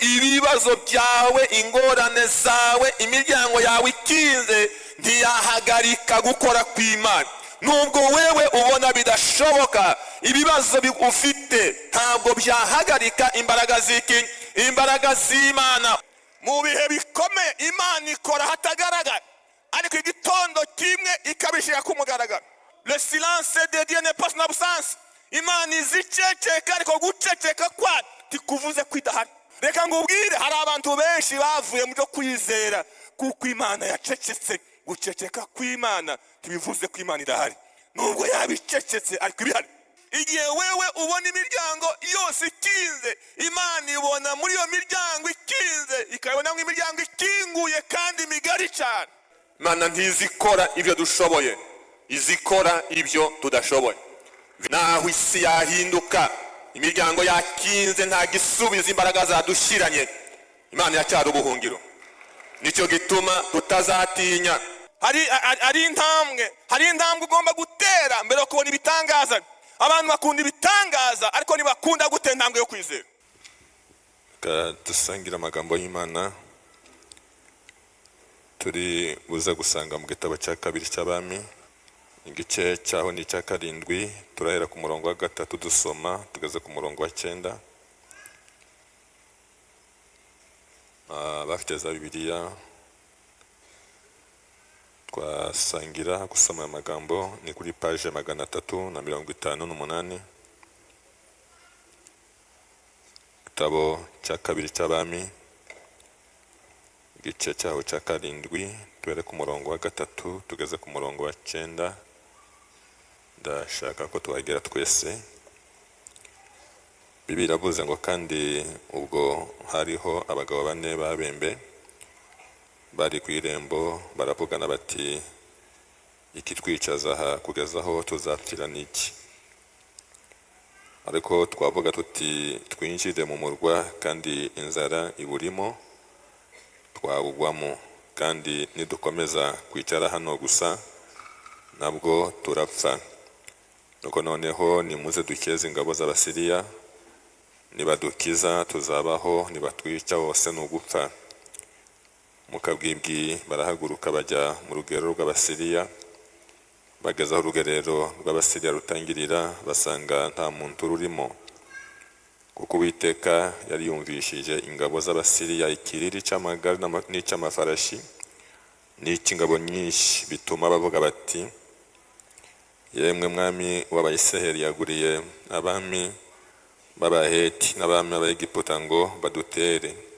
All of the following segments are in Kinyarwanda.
ibibazo byawe, ingorane zawe, imiryango yawe ikinze ntiyahagarika gukora kw'Imana. Nubwo wewe ubona bidashoboka, ibibazo ufite ntabwo byahagarika imbaraga z'iki, imbaraga z'Imana. Mu bihe bikomeye Imana ikora hatagaragara, ariko igitondo kimwe ikabishira ku mugaragaro. Le silence de Dieu n'est pas une absence. Imana iziceceka, ariko guceceka kwa tikuvuze kwidahari. Reka ngubwire, hari abantu benshi bavuye mu byo kwizera kuko Imana yacecetse. Guceceka kw'Imana tibivuze ko Imana idahari, nubwo yabicecetse ariko ibihari. Igihe wewe ubona imiryango yose ikinze, Imana ibona muri iyo miryango ikinze, ikabona mu imiryango ikinguye kandi migari cyane. Imana ntizikora ibyo dushoboye, izikora ibyo tudashoboye. Naho isi yahinduka, imiryango yakinze, nta gisubiza imbaraga zadushiranye, Imana yacyari ubuhungiro. Nicyo gituma tutazatinya. Hari intambwe ugomba gutera mbere yo kubona ibitangaza. Abantu bakunda ibitangaza ariko ntibakunda gutera intambwe yo kwizera. Dusangira amagambo y'Imana turi buza gusanga mu gitabo cya kabiri cy'Abami, igice cyaho ni cya 7. Turahera ku murongo wa 3 dusoma tugeze ku murongo wa 9. Bafite za Bibiliya twasangira gusoma amagambo ni kuri page 358. Gitabo cya kabiri cy'Abami, igice cyaho cya 7, tuhere ku murongo wa 3 tugeze ku murongo wa 9. Ndashaka ko twagera twese. Bibiliya iravuze ngo kandi ubwo hariho abagabo 4 babembe bari ku irembo, baravugana bati, iki twicaza aha kugeza aho tuzapfira niki? Ariko twavuga tuti twinjire mu murwa kandi inzara iburimo twawugwamo, kandi nidukomeza kwicara hano gusa nabwo turapfa. Nuko noneho nimuze dukeze ingabo z'Abasiriya, nibadukiza tuzabaho, nibatwica hose n'ugupfa. Mukabwibwi barahaguruka bajya mu rugero rw'Abasiriya. Bageze aho urugerero rw'Abasiriya rutangirira, basanga nta muntu rurimo, kuko Uwiteka yari yumvishije ingabo z'Abasiriya ikiriri cy'amagare n'icy'amafarashi n'icy'ingabo nyinshi, bituma bavuga bati, yemwe mwami w'Abayisraheli yaguriye abami b'Abaheti n'abami b'Egiputa ngo badutere.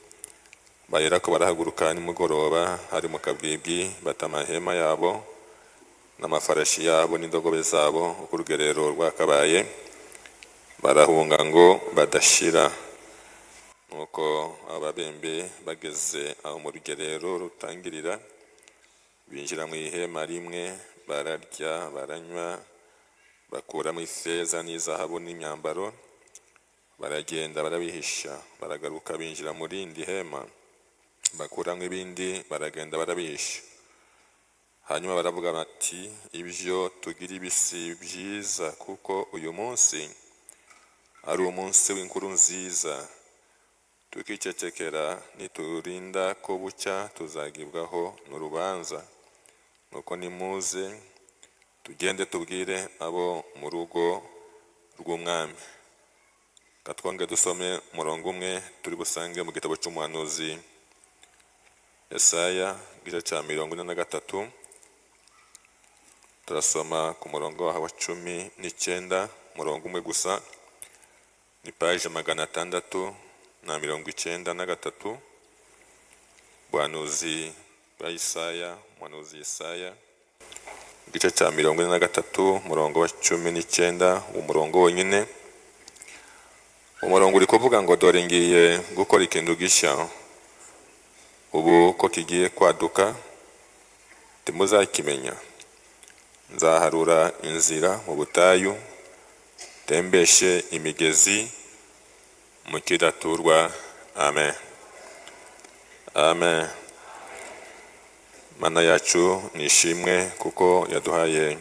Baherako barahaguruka nimugoroba, hari mu kabwibwi, bata amahema yabo n'amafarashi yabo n'indogobe zabo uko urugerero rwakabaye, barahunga ngo badashira. Nuko ababembe bageze aho mu rugerero rutangirira, binjira mu ihema rimwe, bararya baranywa, bakuramo ifeza n'izahabu n'imyambaro, baragenda barabihisha. Baragaruka binjira mu rindi hema, bakuramo ibindi, baragenda barabihisha. Hanyuma baravuga bati, ibyo tugira ibisi byiza, kuko uyu munsi ari umunsi w'inkuru nziza. Tukicecekera niturinda ko bucya tuzagibwaho n'urubanza. Nuko nimuze tugende tubwire abo mu rugo rw'umwami. Katwange dusome umurongo umwe turi busange mu gitabo cy'umuhanuzi Yesaya, igice cya 43. Turasoma ku murongo wa 19, murongo umwe gusa, ni page 693. Umuhanuzi Yesaya, igice cya 43, murongo wa 19, umurongo wonyine. Umurongo uri kuvuga ngo, dore ngiye gukora ikintu gishya, ubu ko kigiye kwaduka timuzakimenya. Nzaharura inzira mu butayu, tembeshe imigezi mu kidaturwa. Amen. Amen. Mana yacu nishimwe kuko yaduhaye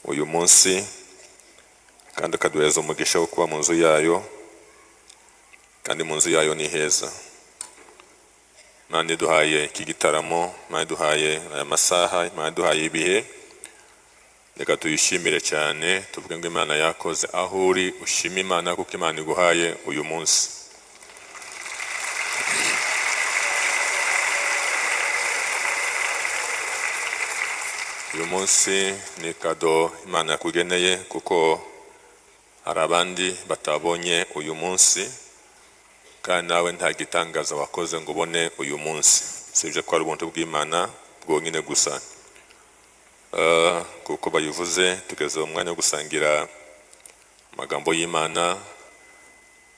uyu munsi, kandi akaduheza umugisha wo kuba mu nzu yayo. kandi mu nzu yayo ni heza. Imana iduhaye iki gitaramo, Imana iduhaye aya masaha, Imana iduhaye ibihe, reka tuyishimire cyane, tuvuge ngo Imana yakoze. Aho uri ushima Imana kuko Imana iguhaye uyu munsi. Uyu munsi ni kado Imana yakugeneye kuko hari abandi batabonye uyu munsi, kandi nawe nta gitangaza wakoze ngo ubone uyu munsi, sibyo ko ari ubuntu bw'Imana bwonyine gusa. Kuko bayivuze tugeze umwanya wo gusangira amagambo y'Imana.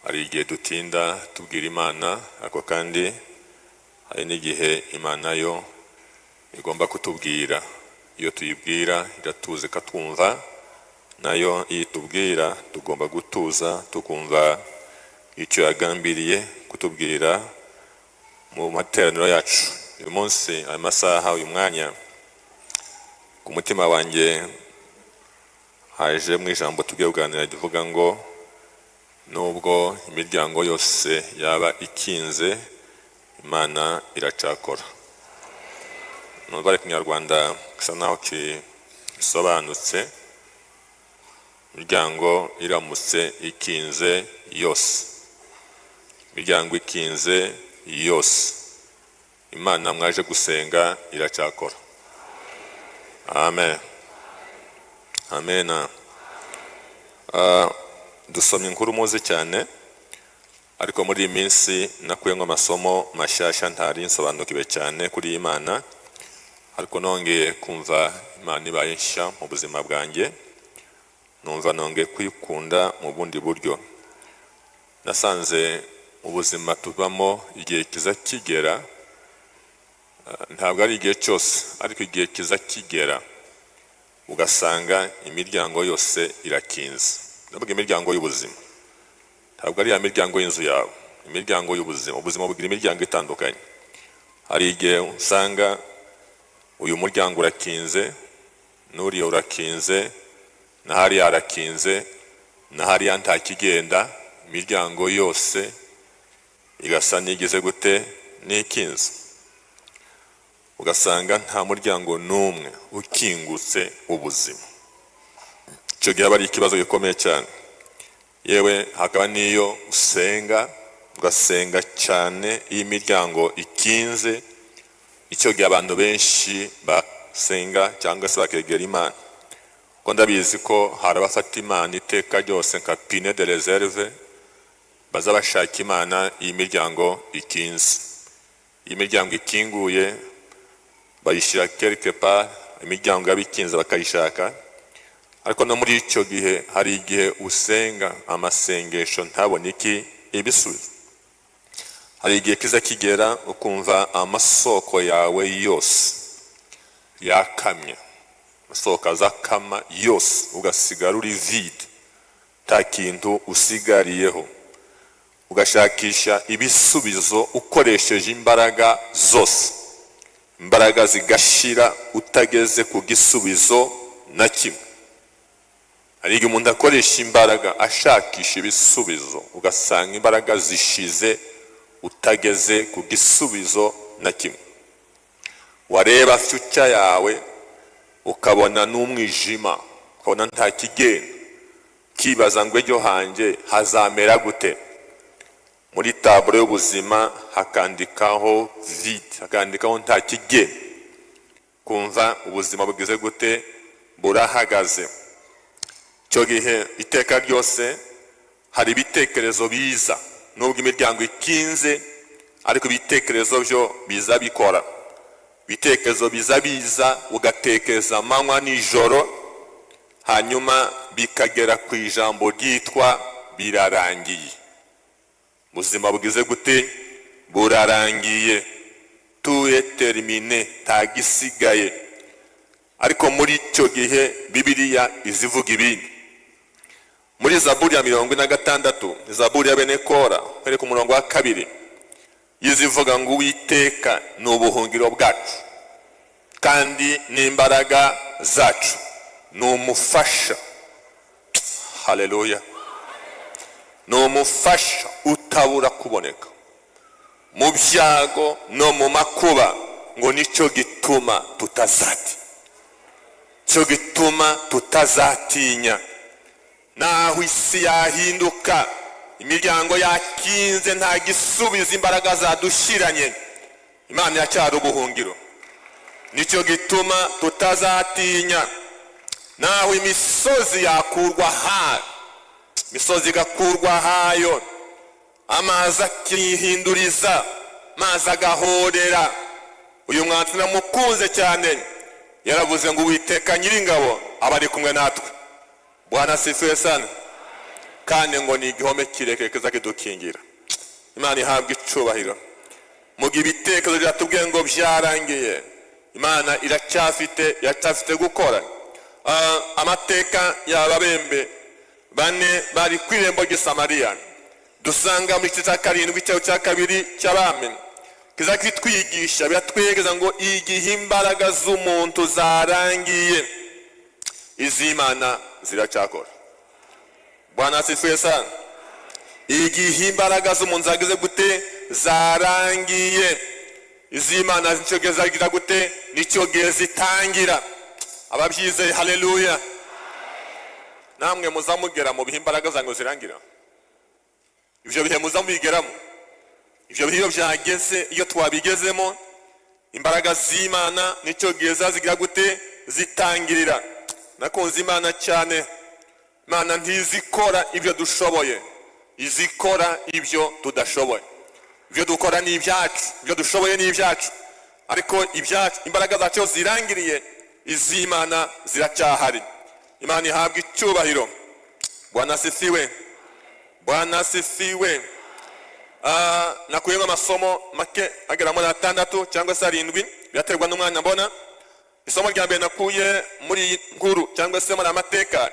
Hari igihe dutinda tubwira Imana, ariko kandi hari n'igihe Imana yo igomba kutubwira. Iyo tuyibwira iratuza ikatwumva, nayo iyo itubwira tugomba gutuza tukumva icyo yagambiriye kutubwira mu materaniro yacu. Uyu munsi, aya masaha, uyu mwanya, ku mutima wanjye haje mu ijambo tugiye kuganira rivuga ngo nubwo imiryango yose yaba ikinze, Imana iracakora. Nubwo ari Kinyarwanda gisa naho kisobanutse, imiryango iramutse ikinze yose, imiryango ikinze yose, Imana mwaje gusenga iracakora. Amen. Amen. Dusomye inkuru muzi cyane, ariko muri iyi minsi nakuyemo amasomo mashyashya ntari nsobanukiwe cyane kuri Imana, ariko nongeye kumva Imana ibaye nshya mu buzima bwanjye, numva nongeye kwikunda mu bundi buryo. Nasanze ubuzima tubamo igihe kiza kigera, ntabwo ari igihe cyose, ariko igihe kiza kigera ugasanga imiryango yose irakinze. Ndavuga imiryango y'ubuzima, ntabwo ari ya miryango y'inzu yawe, imiryango y'ubuzima. Ubuzima bugira imiryango itandukanye. Hari igihe usanga uyu muryango urakinze, n'uriya urakinze, na hariya arakinze, na hariya nta kigenda, imiryango yose igasa n'igize gute, n'ikinze. Ugasanga nta muryango n'umwe ukingutse ubuzima. Icyo gihe aba ari ikibazo gikomeye cyane. Yewe hakaba n'iyo usenga, ugasenga cyane, iyi miryango ikinze, icyo gihe abantu benshi basenga cyangwa se bakegera Imana. Kuko ndabizi ko hari abafata Imana iteka ryose nka pine de reserve, baza bashaka Imana iyi miryango ikinze. Iyi miryango ikinguye bayishyira quelque part, imiryango yabikinze bakayishaka. Ariko no muri icyo gihe hari igihe usenga amasengesho ntabone iki ibisubizo. Hari igihe kiza kigera ukumva amasoko yawe yose yakamye, amasoko azakama yose, ugasigara uri vide, nta kintu usigariyeho. Ugashakisha ibisubizo ukoresheje imbaraga zose, imbaraga zigashira utageze ku gisubizo na kimwe. Hari igihe umuntu akoresha imbaraga ashakisha ibisubizo, ugasanga imbaraga zishize utageze ku gisubizo na kimwe. Wareba future yawe ukabona n'umwijima, ukabona nta kigenda, kibaza ngo ejo hanjye hazamera gute. Muri taburo y'ubuzima hakandikaho vide, hakandikaho nta kigenda, kumva ubuzima bugize gute, burahagaze. Icyo gihe iteka ryose hari ibitekerezo biza, nubwo imiryango ikinze, ariko ibitekerezo byo biza bikora. Ibitekerezo biza ugatekereza amanywa nijoro, hanyuma bikagera ku ijambo ryitwa birarangiye. Ubuzima bugize gute, burarangiye, tout est terminé, tagisigaye. Ariko muri icyo gihe Bibiliya izivuga ibindi. Muri Zaburi ya 46, Zaburi ya bene Kora, kuri ku murongo wa 2, izivuga ngo Uwiteka ni ubuhungiro bwacu kandi n'imbaraga zacu, ni umufasha. Haleluya. umufasha utabura kuboneka mu byago no mu makuba, ngo nicyo gituma tutazatinya. Naho isi yahinduka, imiryango yakinze, nta gisubizo imbaraga zadushiranye, Imana yacyari ubuhungiro. Nicyo gituma tutazatinya. Naho imisozi yakurwa hayo, imisozi igakurwa hayo, amazi akihinduriza, amazi agahorera. Uyu mwanditsi namukunze cyane, yaravuze ngo Uwiteka Nyiringabo aba ari kumwe natwe. Bwana asifiwe sana. Kandi ngo ni igihome kirekire kizakidukingira. Imana ihabwe icubahiro. Mugihe ibitekerezo byatubwiye ngo byarangiye, Imana iracyafite gukora. Amateka y'ababembe bane bari ku irembo ry'i Samariya, dusanga muri gice cya 7 cyaho cya 2 cy'Abami, kiza kitwigisha biratwegeza ngo igihe imbaraga z'umuntu zarangiye, iz'Imana ziracyakora. Bwana asifiwe sana. Igihe imbaraga z'umuntu zagize gute zarangiye, iz'Imana nicyo gute nicyo zitangira. Ababyizeye haleluya. Namwe muzamugera mu bihe imbaraga zango zirangira. Ibyo bihe muzamubigeramo. Ibyo bihe byageze, iyo twabigezemo, imbaraga z'Imana nicyo zigira gute zitangirira. Nakunze Imana cyane. Imana ntizikora ibyo dushoboye, izikora ibyo tudashoboye. Ibyo dukora ni ibyacu, ibyo dushoboye ni ibyacu, ariko ibyacu imbaraga zacu zirangiriye, iz'Imana ziracyahari. Imana ihabwe icyubahiro. Bwana asifiwe. Bwana asifiwe. Nakuyemo amasomo make agera muri 6 cyangwa se 7, byaterwa n'umwanya mbona. Isomo rya mbere nakuye muri nkuru cyangwa se muri amateka,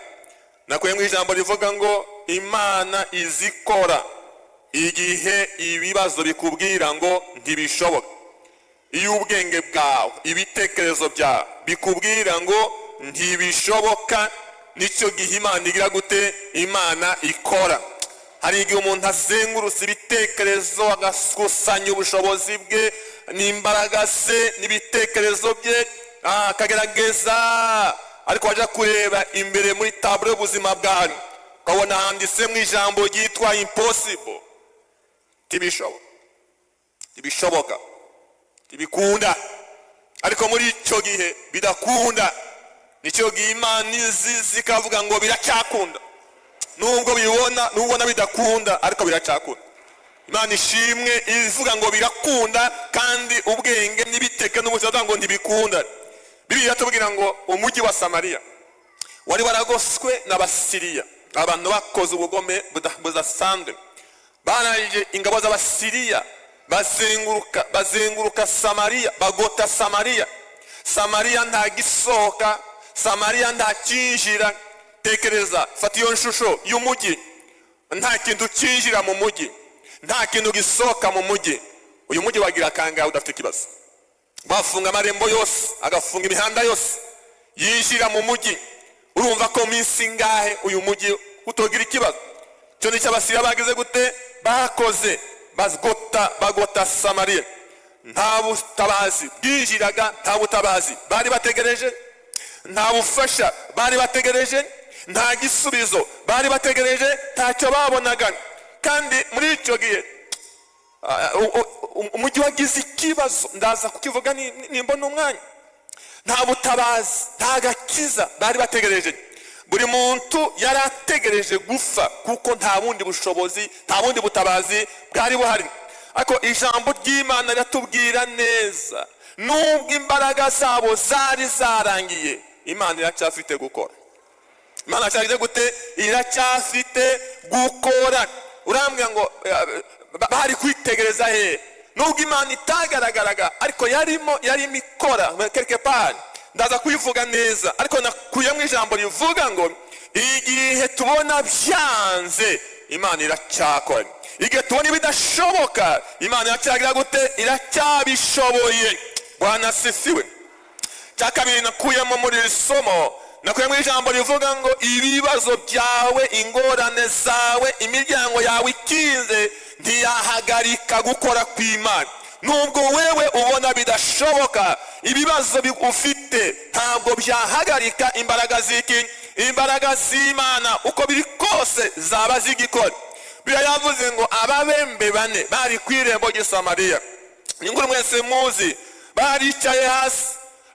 nakuye mu ijambo rivuga ngo Imana izikora igihe ibibazo bikubwira ngo ntibishoboka. Iyo ubwenge bwawe, ibitekerezo byawe bikubwira ngo ntibishoboka, nicyo gihe Imana igira gute Imana ikora. Hari igihe umuntu azengurutse ibitekerezo, agakusanya ubushobozi bwe n'imbaraga ze n'ibitekerezo bye, akagerageza, ariko wajya kureba imbere muri taburo y'ubuzima bwawe, ukabona handitse mu ijambo ryitwa impossible. Ntibishoboka, ntibikunda. Ariko muri icyo gihe bidakunda, nicyo gihe Imana zikavuga ngo biracyakunda. Nubwo ubona bidakunda, ariko biracyakunda. Imana ishimwe ivuga ngo birakunda, kandi ubwenge n'ibiteke n'ubuzima ngo ntibikunda. Bibiliya iratubwira ngo umujyi wa Samariya wari waragoswe n'Abasiriya, abantu bakoze ubugome budasanzwe. Barangije ingabo z'Abasiriya bazenguruka Samariya, bagota Samariya. Samariya nta gisohoka, Samariya nta kinjira. Tekereza, fata iyo nshusho y'umujyi, nta kintu kinjira mu mujyi, nta kintu gisohoka mu mujyi. Uyu mujyi wagira kangahe udafite ikibazo? Bafunga amarembo yose, agafunga imihanda yose yinjira mu mujyi. Urumva ko minsi ngahe uyu mujyi utogira ikibazo? Cyo ni cy'Abasiriya bagize gute bakoze, bagota Samariya. Nta butabazi bwinjiraga, nta butabazi bari bategereje, nta bufasha bari bategereje, nta gisubizo bari bategereje, ntacyo babonaga. Kandi muri icyo gihe umujyi wagize ikibazo, ndaza kukivuga nimbona umwanya. Nta butabazi, nta gakiza bari bategereje. Buri muntu yari ategereje gupfa, kuko nta bundi bushobozi, nta bundi butabazi bwari buhari. Ariko ijambo ry'Imana riratubwira neza, nubwo imbaraga zabo zari zarangiye, Imana iracyafite gukora. Imana iracyafite gute? Iracyafite gukora. Urambwira ngo bari kwitegereza he? Nubwo Imana itagaragaraga, ariko yarimo ikora quelque part. Ndaza kuyivuga neza, ariko nakuye mu ijambo rivuga ngo igihe tubona byanze, Imana iracyakora. Igihe tubona ibidashoboka, Imana iracyagira gute? Iracyabishoboye. Bwana asifiwe. Cya kabiri nakuyemo muri iri somo, nakuye mu ijambo rivuga ngo ibibazo byawe ingorane zawe imiryango yawe ikinze ntiyahagarika gukora kw'Imana. Nubwo wewe ubona bidashoboka ibibazo ufite ntabwo byahagarika imbaraga z'iki, imbaraga z'Imana uko biri kose zaba zigikora. Bibiliya yavuze ngo ababembe bane bari ku irembo ry'i Samariya, inkuru mwese muzi, baricaye hasi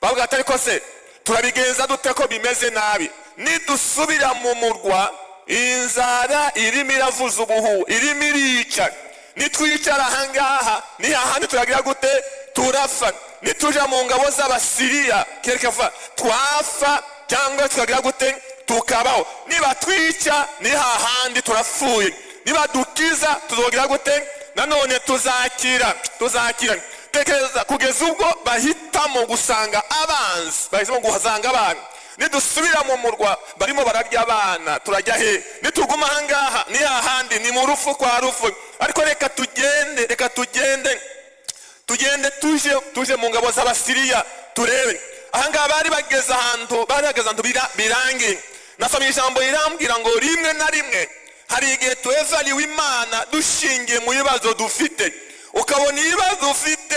bavuga ati ariko se turabigenza dute ko bimeze nabi? Nidusubira mu murwa inzara irimo iravuza ubuhu, irimo irica. Nitwicara ahangaha ni hahandi turagira gute? Turafa. Nituja mu ngabo z'Abasiriya kerekava twafa cyangwa tukagira gute? Tukabaho. Niba twica ni hahandi turapfuye, niba dukiza tuzogira gute? Nanone tuzakira. Tekereza kugeza ubwo bahitamo gusanga abanzi, bahitamo guhazanga abana. Nidusubira mu murwa barimo bararya abana, turajya he? Nituguma ahangaha ni hahandi, ni mu rufu kwa rufu. Ariko reka tugende tuje mu ngabo z'Abasiriya turebe. Ahangaha bari bageze ahantu birangiye. Nasomye ijambo rirambwira ngo rimwe na rimwe hari igihe tuevaliwe Imana dushingiye mu bibazo dufite. Ukabona ibibazo ufite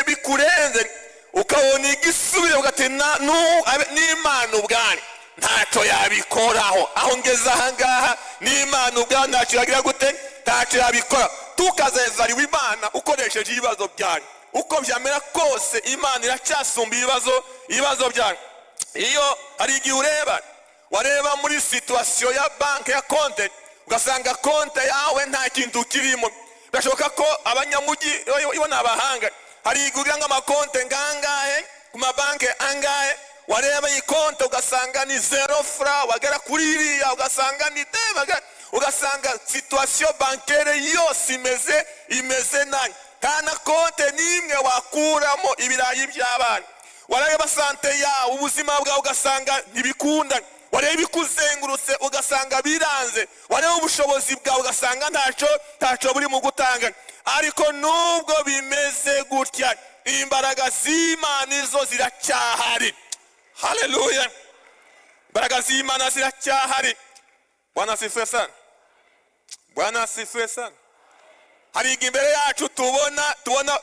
bikurenze, ukabona igisubire ugati n'Imana ubwanyu ntacyo yabikoraho. Aho ngeze ahangaha n'Imana ubwanyu ntacyo yagira gute? Ntacyo yabikora. Tukazevaliwe Imana ukoresheje ibibazo byanyu. Uko byamera kose Imana iracyasumba ibibazo byanyu. Iyo hari igihe wareba muri situation ya banki ya konte ugasanga konte yawe nta kintu kirimo. Birashoboka ko abanyamugi ibona abahanga hari igurira nk'amakonte ngangahe ku mabanki angahe, wareba iyi konte ugasanga ni 0 francs, wagera kuri iriya ugasanga ni debaga, ugasanga situation bancaire yose imeze nayo. Kana konte nimwe wakuramo ibirayi by'abana. Wareba sante yawe ubuzima bwawe ugasanga ntibikunda. Wareba ibikuzengurutse ugasanga biranze. Wareba ubushobozi bwawe ugasanga ntacyo buri mu gutanga. Ariko nubwo bimeze gutya imbaraga z'Imana izo ziracyahari. Haleluya. Imbaraga z'Imana ziracyahari. Bwana asifiwe sana. Bwana asifiwe sana. Hari imbere yacu tubona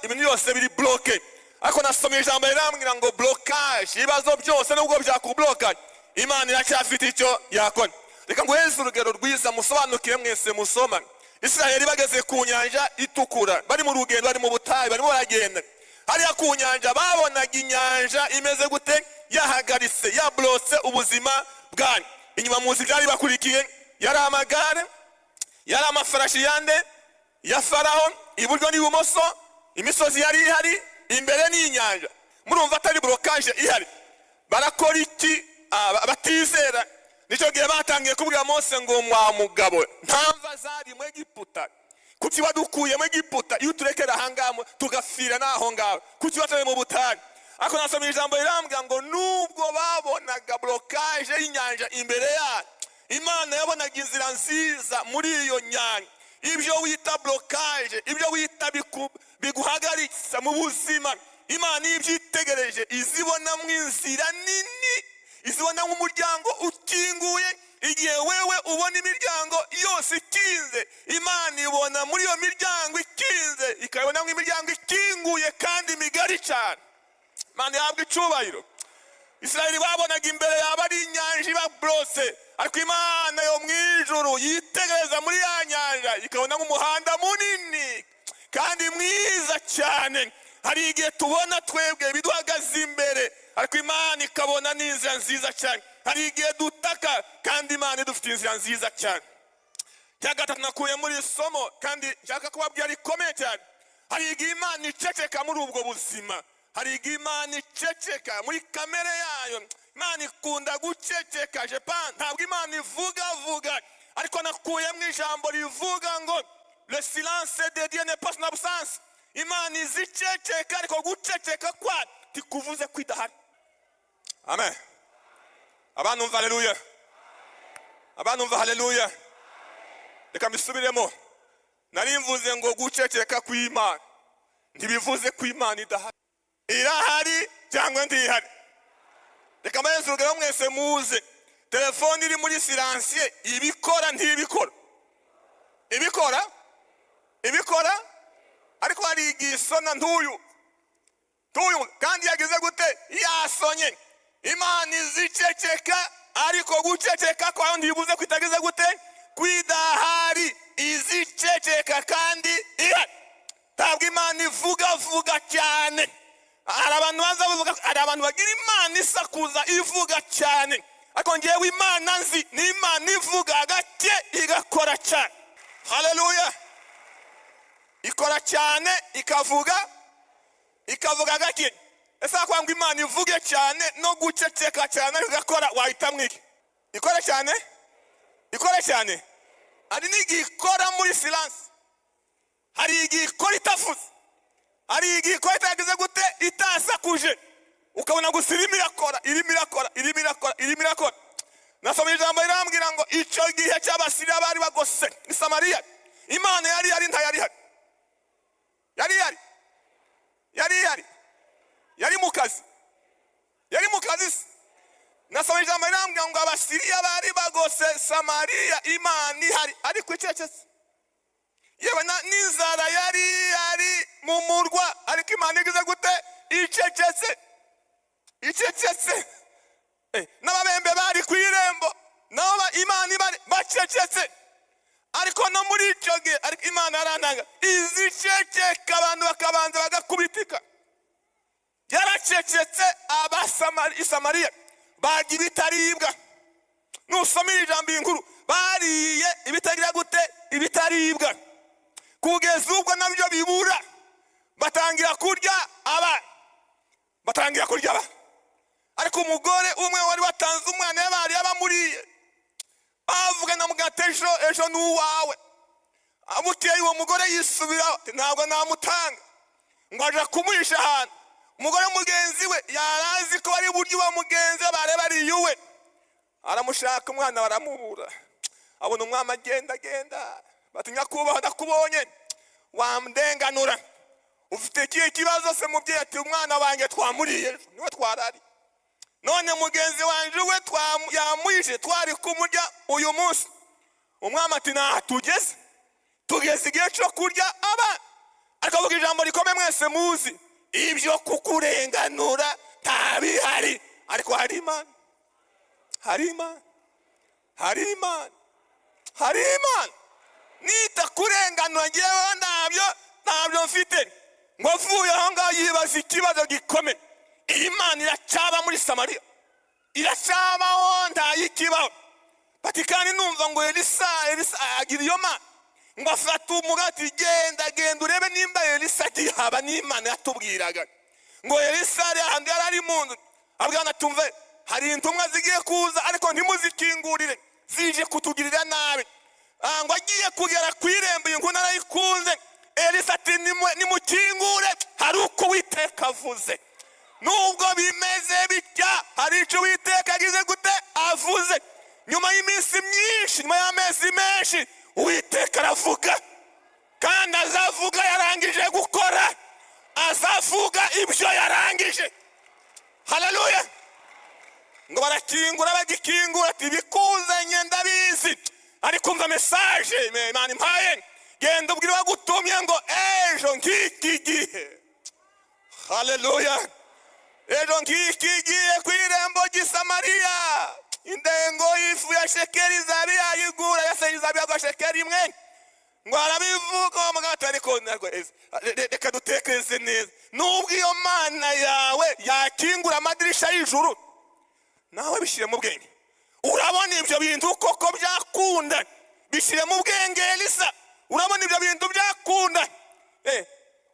ibintu byose biri bloke. Ariko nasomye ijambo rirambwira ngo blocage ibibazo byose nubwo byakubloka Imana iracyafite icyo yakora. Reka nguheze urugero rwiza musobanukire mwese musoma. Isiraheli bageze ku nyanja itukura, bari mu rugendo, bari mu butayu, barimo baragenda. Hariya ku nyanja babonaga inyanja imeze gute? Yahagaritse, yablotse ubuzima bwanyu. Inyuma muzi byari bakurikiye, yari amagare, yari amafarashi yande ya Faraho, iburyo n'ibumoso, imisozi yari ihari, imbere n'inyanja. Murumva atari blocage ihari. Barakora iki? Batizera. Nicyo gihe batangiye kubwira Mose ngo mwa mugabo ntamva zari mu Egiputa, kuki wadukuye mu Egiputa iyo turekera ahangamo tugafira naho ngaho, kuki watanye mu butayu? Ako nasomye ijambo rirambwira ngo nubwo babonaga blocage y'inyanja imbere ya Imana yabonaga inzira nziza muri iyo nyanja. Ibyo wita blocage, ibyo wita biguhagaritsa mu buzima, Imana ibyitegereje izibona mu inzira nini, izibona mu muryango ukinguye. Igihe wewe ubona imiryango yose ikinze, Imana ibona muri iyo miryango ikinze, ikabona mu imiryango ikinguye kandi migari cyane. Imana yahabwa icyubahiro. Isiraheli babonaga imbere yabo ari inyanja ibablose, ariko Imana yo mu ijuru yitegereza muri ya nyanja ikabona nk'umuhanda munini kandi mwiza cyane. Hari igihe tubona twebwe biduhagaze imbere, ariko Imana ikabona n'inzira nziza cyane. Hari igihe dutaka kandi Imana idufite inzira nziza cyane. Cya gatatu nakuye muri somo kandi nshaka kubabwira rikomeye cyane. Hari igihe Imana iceceka muri ubwo buzima. Hari igihe Imana iceceka muri kamere yayo. Imana ikunda guceceka. Ntabwo Imana ivuga, ariko nakuye mu ijambo rivuga ngo le silence de Dieu n'est pas une absence. Imana iziceceka, ariko guceceka kwa tikuvuze kwidahari. Amen. Abantu umva haleluya. Abantu umva haleluya. Reka mbisubiremo. Nari mvuze ngo guceceka kw'Imana ntibivuze ko Imana idahari. Irahari cyangwa ndihari. reka mbayenze urugero mwese muze. Telefone iri muri siransiye ibikora ntibikora? Ibikora ariko hari igisona ntuyu kandi yagize gute? Yasonye. Imana iziceceka, ariko guceceka kwayo ntibibuze kwitagize gute? Kwidahari. Iziceceka kandi ihari. Ntabwo Imana ivuga cyane. Hari abantu bagira Imana isakuza ivuga cyane, ariko ngewe Imana nzi ni Imana ivuga gake igakora cyane. Haleluya. Ikora cyane ikavuga gake. Ese kwanga Imana ivuge cyane no guceceka cyane igakora, wahita mwiki? Ikora cyane. Hari n'igikora muri silence, hari igikora itavuze, hari igikora itagize gute? Itasakuje, ukabona gusa irimo irakora. Nasomye ijambo rirambwira ngo icyo gihe cy'Abasiriya bari bagose i Samariya, Imana yari ntayari hari. Yari mu kazi. Nasomye ijambo rirambwira ngo Abasiriya bari bagose Samariya, Imana ihari ariko icecetse. Yewe n'inzara yari mu murwa, ariko Imana igize gute? Icecetse. N'ababembe bari ku irembo, nabo Imana ibari bacecetse. Ariko no muri icyo gihe, ariko Imana yarantanga iziceceka, abantu bakabanza bagakubitika. Yaracecetse. Samariya barya ibitaribwa. Nusomera ijambo inkuru, bariye ibitagira gute? Ibitaribwa. Kugeza ubwo nabyo bibura, batangira kurya abana. Ariko umugore umwe wari watanze umwana bari abamuriye, bavugana mu gatejo, ejo n'uwawe. Amuteye uwo mugore yisubiraho, ntabwo namutanga, ngo aje kumuhisha ahantu. Umugore mugenzi we yarazi ko bari buryo uwo mugenzi we bare bariye uwe. Aramushaka umwana baramubura. Abona umwami agenda, bati nyakubahwa ndakubonye, wamdenganura. Ufite ikihe kibazo se mubyeyi? Ati umwana wanjye twamuriye, niwe twarari. None mugenzi wanje we yamuhishe, twari kumurya uyu munsi. Umwami ati tugeze igihe cyo kurya abana. Ariko avuga ijambo rikomeye mwese muzi, ibyo kukurenganura ntabihari, ariko hari Imana. Nita kurenganura ngewe ntabyo mfite. Ngo avuye aho ngaho yibaza ikibazo gikomeye. Imana iracaba muri Samariya, iracabaho ntayikibaho. Bati kandi numva ngo Elisa agira iyo mana, ngo afata umugati, genda urebe nimba Elisa atihaba n'Imana yatubwiraga. Ngo Elisa yari ari mu nzu, abwana tumve hari intumwa zigiye kuza, ariko ntimuzikingurire, zije kutugirira nabi. Ngo agiye kugera ku irembo, inkuru narayikunze. Elisa ati nimukingure, hari uko Uwiteka avuze. Nubwo bimeze bitya, hari icyo Uwiteka agize gute? Avuze. Nyuma y'iminsi myinshi, nyuma y'amezi menshi, Uwiteka aravuga, kandi azavuga yarangije gukora. Azavuga ibyo yarangije. Haleluya. Ngo barakingura, bagikingura ati bikuzanye ndabizi, ariko umva message Imana impaye, genda ubwire wagutumye ngo ejo nk'iki gihe. Haleluya. Ejo nk'iki gihe ku irembo ry'i Samariya, indengo y'ifu ya shekeri izaba yayigura, yase izaba yagwa shekeri imwe. Ngo arabivuga umugati, ariko reka dutekereze neza. Nubwo iyo Mana yawe yakingura amadirisha y'ijuru, nawe bishyire mu bwenge. Urabona ibyo bintu koko byakunda? Bishyire mu bwenge Elisa. Urabona ibyo bintu byakunda?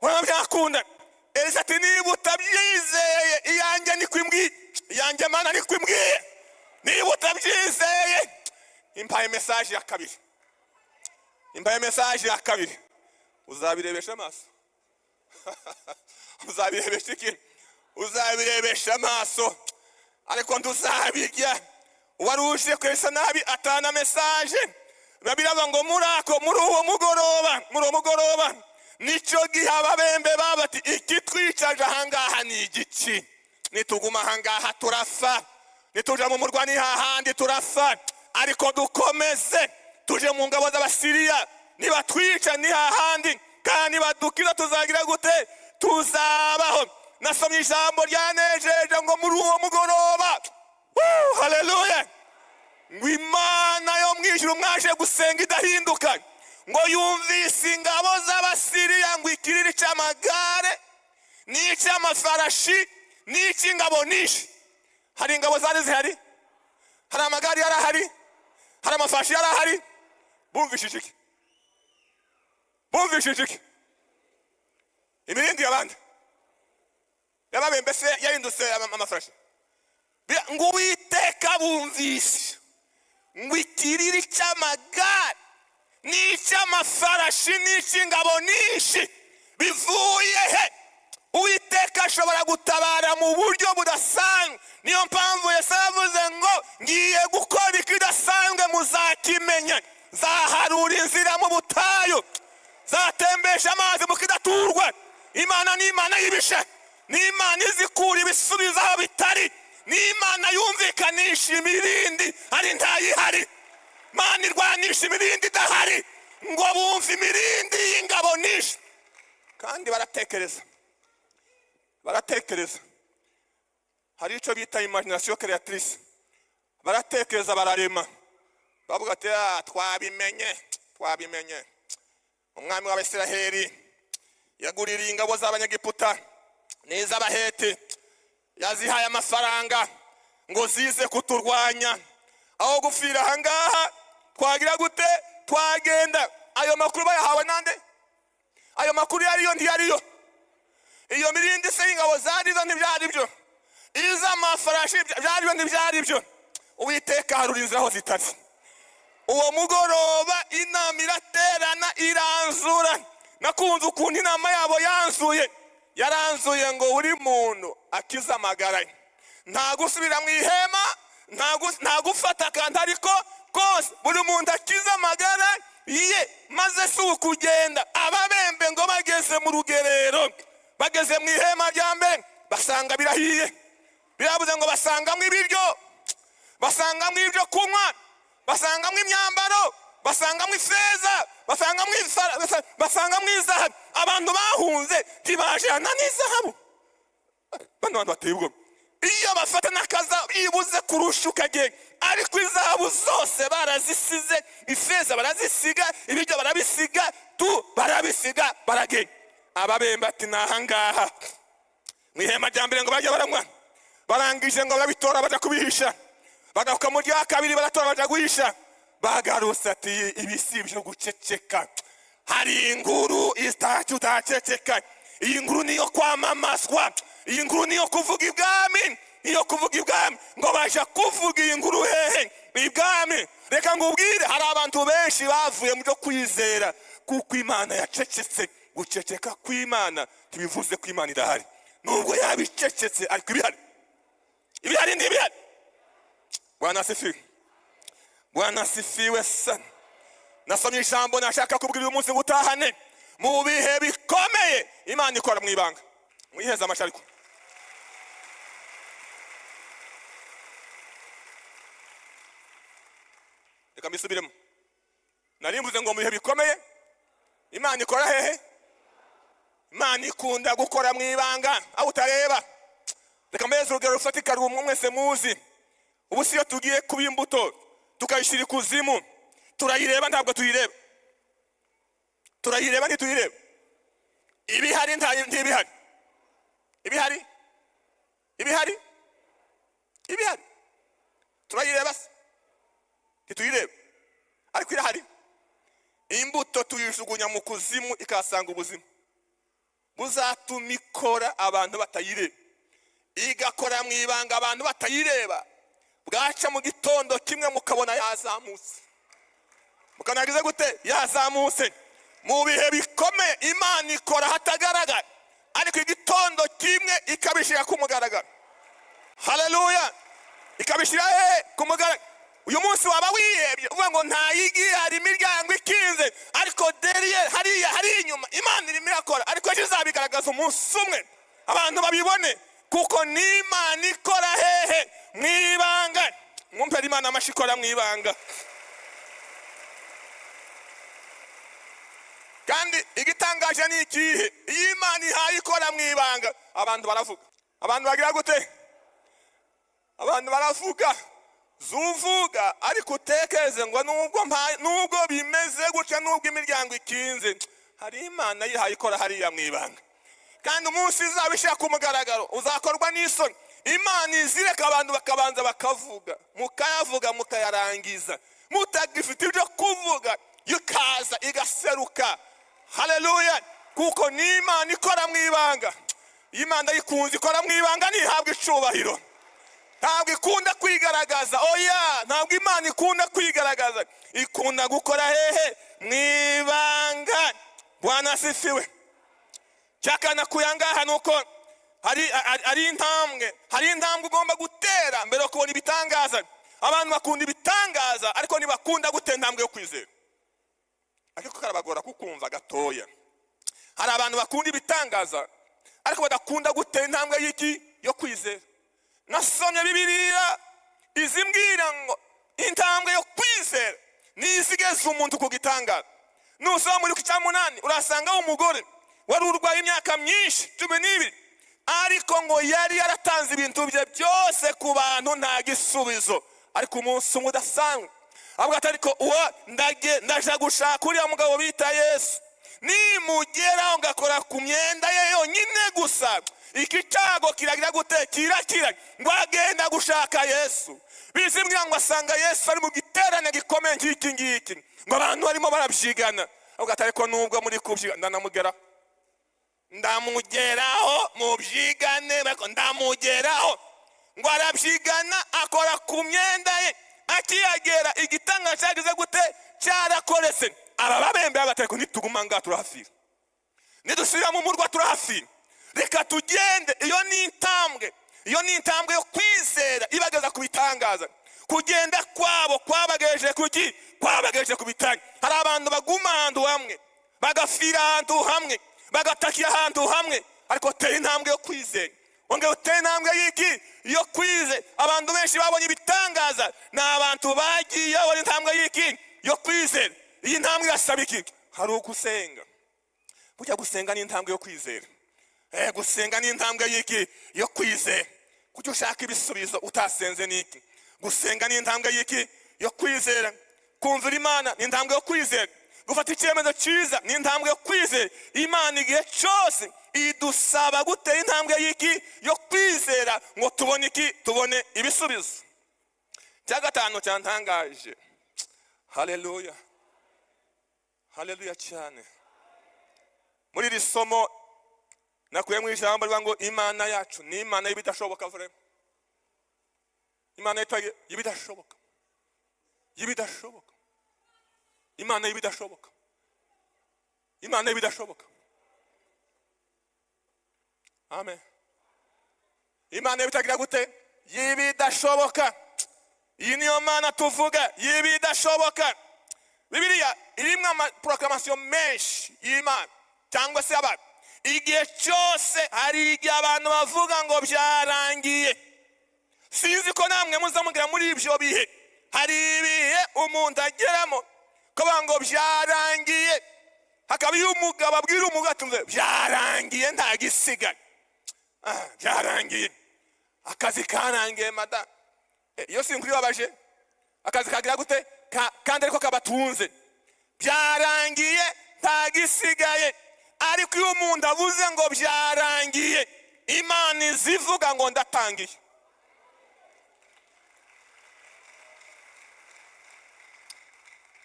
Urabona byakunda? Elisa ati niba utabyizeye, iyanjye niko imbwiye, iyanjye Mana niko imbwiye. Niba utabyizeye, impaye message ya kabiri. Uzabirebesha amaso. Uzabirebesha iki? Uzabirebesha amaso, ariko nduzabirya. Wari uje kwesa nabi atana message. Babiravuga ngo muri uwo mugoroba nicyo gihe ababembe babati iki twicaje ahangaha ni igiki, nituguma ahangaha turafa. nituja mu murwa ni hahandi turapfa, ariko dukomeze tuje mu ngabo z'Abasiriya, nibatwica ni hahandi, kandi nibadukiza tuzagira gute? Tuzabaho. Nasomye ijambo ryanejeje ngo muri uwo mugoroba, haleluya, ngo Imana yo mwijuru mwaje gusenga idahinduka, ngo yumvise ingabo z'Abasiriya, ngo ikiriri cy'amagare n'icy'amafarashi n'icy'ingabo nyinshi. Hari ingabo zari zihari, hari amagare yari ahari, hari amafarashi yari ahari. Bumvishije iki? Bumvishije iki? Imirindi y'abandi yababe mbese yahindutse amafarashi. Ngo Uwiteka bumvise ngo ikiriri cy'amagare n'icy'amafarashi n'icy'ingabo nyinshi bivuye he? Uwiteka ashobora gutabara mu buryo budasanzwe. Niyo mpamvu Yesu yavuze ngo ngiye gukora ikidasanzwe muzakimenya. Zaharura inzira mu butayu, zatembesha amazi mu kidaturwa. Imana ni Imana y'ibishe, ni Imana izikura ibisubizo aho bitari, ni Imana yumvikanisha imirindi ari ntayihari. Imana irwanisha imirindi idahari, ngo bumve imirindi y'ingabo nyinshi. Kandi baratekereza, baratekereza. Hari icyo bita imagination créatrice. Baratekereza, bararema, bavuga ati twabimenye. Umwami w'Abisiraheli yaguririye ingabo z'Abanyegiputa n'iz'Abaheti, yazihaye amafaranga ngo zize kuturwanya. Aho gufira ahangaha twagira gute? Twagenda. Ayo makuru bayahawe nande? Ayo makuru yariyo ntiyariyo? Iyo mirindi se ingabo zarizo ntibyari byo? Iz'amafarashi byariyo ntibyari byo? Uwiteka harura inzira aho zitari. Uwo mugoroba inama iraterana iranzura. Nakunze ukuntu inama yabo yanzuye. Yaranzuye ngo buri muntu akiza amagara ye, nta gusubira mu ihema, nta gufata kandi ariko kose buri muntu akiza amagara ye. Maze si ukugenda. Ababembe ngo bageze mu rugerero, bageze mu ihema rya mbere, basanga birahiye. Birabuze ngo basangamo ibiryo, basangamo ibyo kunywa, basangamo imyambaro, basangamo ifeza, basangamo izahabu. Abantu bahunze ntibajana n'izahabu. Bano bantu bateye ubwoba. Iyo bafata n'akaza ibuze kurusha ukagenda, ariko izahabu zose barazisize, ifeza barazisiga, ibiryo barabisiga, barabisiga, baragenda. Ababembe ati nahangaha mu ihema rya mbere ngo bajya baranywa, barangije ngo barabitora baja kubihisha, bagaruka mu rya kabiri baratora baja guhisha. Bagarutse ati ibisi byo guceceka, hari inkuru itacu utaceceka. Iyi nkuru niyo kwamamazwa, iyi nkuru niyo kuvuga ibwami, niyo kuvuga ibwami. Ngo baje kuvuga iyi nkuru hehe? Ibwami. Reka ngubwire, hari abantu benshi bavuye mu byo kwizera kuko Imana yacecetse. Guceceka kw'Imana ntibivuze ko Imana idahari, nubwo yabicecetse ariko ibihari. Ibihari ntibihari. Bwana asifiwe, Bwana asifiwe sana. Nasomye ijambo nashaka kubwira uyu munsi ngo utahane mu bihe bikomeye. Imana ikora mu ibanga. Mwiheza amashariko. Reka mbisubiremo. Narimbuze ngo mu bihe bikomeye Imana ikora hehe? Imana ikunda gukora mu ibanga aho utareba. Reka mbeze urugero rufatika rumwe mwese muzi. Ubu siyo tugiye kuba imbuto tukayishira ikuzimu, turayireba ntabwo tuyireba. Turayireba ntituyireba. Ibihari ntibihari. Ibihari? Ibihari? Ibihari. Turayireba se ntituyireba, ariko irahari. Imbuto tuyijugunya mu kuzimu ikasanga ubuzima. Buzatuma ikora abantu batayireba, igakora mu ibanga abantu batayireba. Bwaca mu gitondo kimwe mukabona yazamutse, mukanagize gute? Yazamutse. Mu bihe bikomeye Imana ikora hatagaragara, ariko igitondo kimwe ikabishira ku mugaragaro. Haleluya. Ikabishira ku mugaragaro. Uyu munsi waba wiyebye uvuga ngo nta yigi, hari imiryango ikinze, ariko derrière hari inyuma Imana irimo irakora, ariko ejo izabigaragaza umunsi umwe abantu babibone, kuko ni Imana ikora hehe? mwibanga. Mumpera Imana amashikora mwibanga. Kandi igitangaje ni ikihe? Iyo Imana ihaye ikora mwibanga, abantu baravuga. Abantu bagira gute? Abantu baravuga. Zuvuga ariko utekeze ngo nubwo bimeze gutya, nubwo imiryango ikinze, hari Imana yihaye ikora hariya mwibanga. Kandi umunsi izabishaka ku mugaragaro uzakorwa n'isoni. Imana izireka abantu bakabanza bakavuga, mukayavuga mukayarangiza, mutagifite ibyo kuvuga, yukaza igaseruka. Haleluya! Kuko ni Imana ikora mwibanga. Imana yikunze ikora mwibanga, ntihabwe icubahiro. Ntabwo ikunda kwigaragaza. Oya, ntabwo Imana ikunda kwigaragaza. Ikunda gukora hehe? Mwibanga. Bwana asifiwe. Cyakana kuyangaha nuko hari intambwe ugomba gutera mbere yo kubona ibitangaza. Abantu bakunda ibitangaza ariko ntibakunda gutera intambwe yo kwizera. Ariko karabagora kukumva gatoya. Hari abantu bakunda ibitangaza ariko badakunda gutera intambwe y'iki? Yo kwizera. Nasomye Bibiliya izimbwira ngo intambwe yo kwizera nizigeza umuntu ku gitangaza. Nusoma muri cya 8 urasanga umugore wari urwaye imyaka myinshi 12, ariko ngo yari yaratanze ibintu bye byose ku bantu nta gisubizo. Ariko umunsi umwe udasanzwe avuga ati ariko ndaje gushaka uriya mugabo bita Yesu, nimugeraho ngakora ku myenda ye yonyine gusa, iki cyago kiragira gute? Kirakira. Ngo agenda gushaka Yesu. Bizimbwira ngo asanga Yesu ari mu giterane gikomeye nk'iki ngiki, ngo abantu barimo barabyigana. Avuga ati ariko nubwo muri kubyigana ndamugeraho mu byigane, ariko ndamugeraho. Ngo arabyigana akora ku myenda ye, akiyagera igitanga cyagize gute? Cyarakoretse. Ababembe abateko nituguma nga turahafira, nidusubira mu murwa turahafira. Reka tugende. Iyo ni intambwe yo kwizera ibageza ku bitangaza. Kugenda kwabo kwabagejeje kuki? Kwabagejeje ku bitanga. Hari abantu baguma ahantu hamwe, bagafira ahantu hamwe, bagatakira ahantu hamwe, ariko tera intambwe yo kwizera. Onge utera intambwe y'iki? Yo kwizera. Abantu benshi babonye ibitangaza ni abantu bagiye babona intambwe y'iki? Yo kwizera. Iyi ntambwe irasaba iki? Hari ugusenga. Burya gusenga ni intambwe yo kwizera. Gusenga ni intambwe y'iki? Yo kwizera. Kuki ushaka ibisubizo utasenze niki? Gusenga ni intambwe y'iki? Yo kwizera. Kumvira Imana ni intambwe yo kwizera. Gufata icyemezo cyiza ni intambwe yo kwizera. Imana igihe cyose idusaba gutera intambwe y'iki? Yo kwizera ngo tubone iki? Tubone ibisubizo. Cya gatanu cyantangaje. Haleluya. Haleluya cyane. Muri iri somo nakuye mu ijambo rivuga ngo Imana yacu ni Imana y'ibidashoboka. Imana y'ibidashoboka. Y'ibidashoboka. Imana y'ibidashoboka. Imana y'ibidashoboka. Amen. Imana y'ibitagira gute? Y'ibidashoboka. Iyi niyo Mana tuvuga, y'ibidashoboka. Bibiliya irimo amaproclamation menshi y'Imana cyangwa se abantu. Igihe cyose hari igihe abantu bavuga ngo byarangiye. Sinzi ko namwe muzamugira muri ibyo bihe. Hari ibihe umuntu ageramo kuvuga ngo byarangiye, hakaba iyo umugabo abwira umugabo ati byarangiye nta gisigaye. Byarangiye, akazi karangiye mada. Iyo sinkuribabaje, akazi kagira gute? Kandi ariko kabatunze. Byarangiye nta gisigaye. Ariko iyo umuntu avuze ngo byarangiye, Imana izivuga ngo ndatangiye.